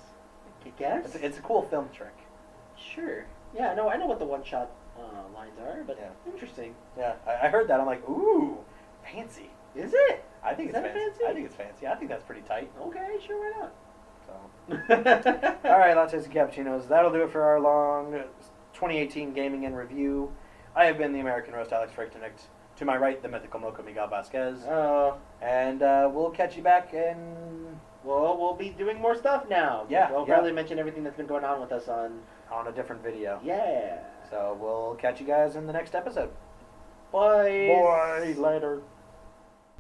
I guess. It's a cool film trick. Sure. Yeah, no, I know what the one shot lines are, but Yeah. interesting. Yeah, I heard that. I'm like, ooh, fancy. Is it? I think Is it's that fancy. fancy? I think it's fancy. I think that's pretty tight. Okay, sure, why not? So, all right, lattes and cappuccinos. That'll do it for our long 2018 gaming and review. I have been the American Roast, Alex Frechtenich. To my right, the mythical Mocha Miguel Vasquez. And we'll catch you back in Well, we'll be doing more stuff now. Yeah, We'll yeah. probably mention everything that's been going on with us on. a different video. Yeah. So we'll catch you guys in the next episode. Bye. Bye. Later.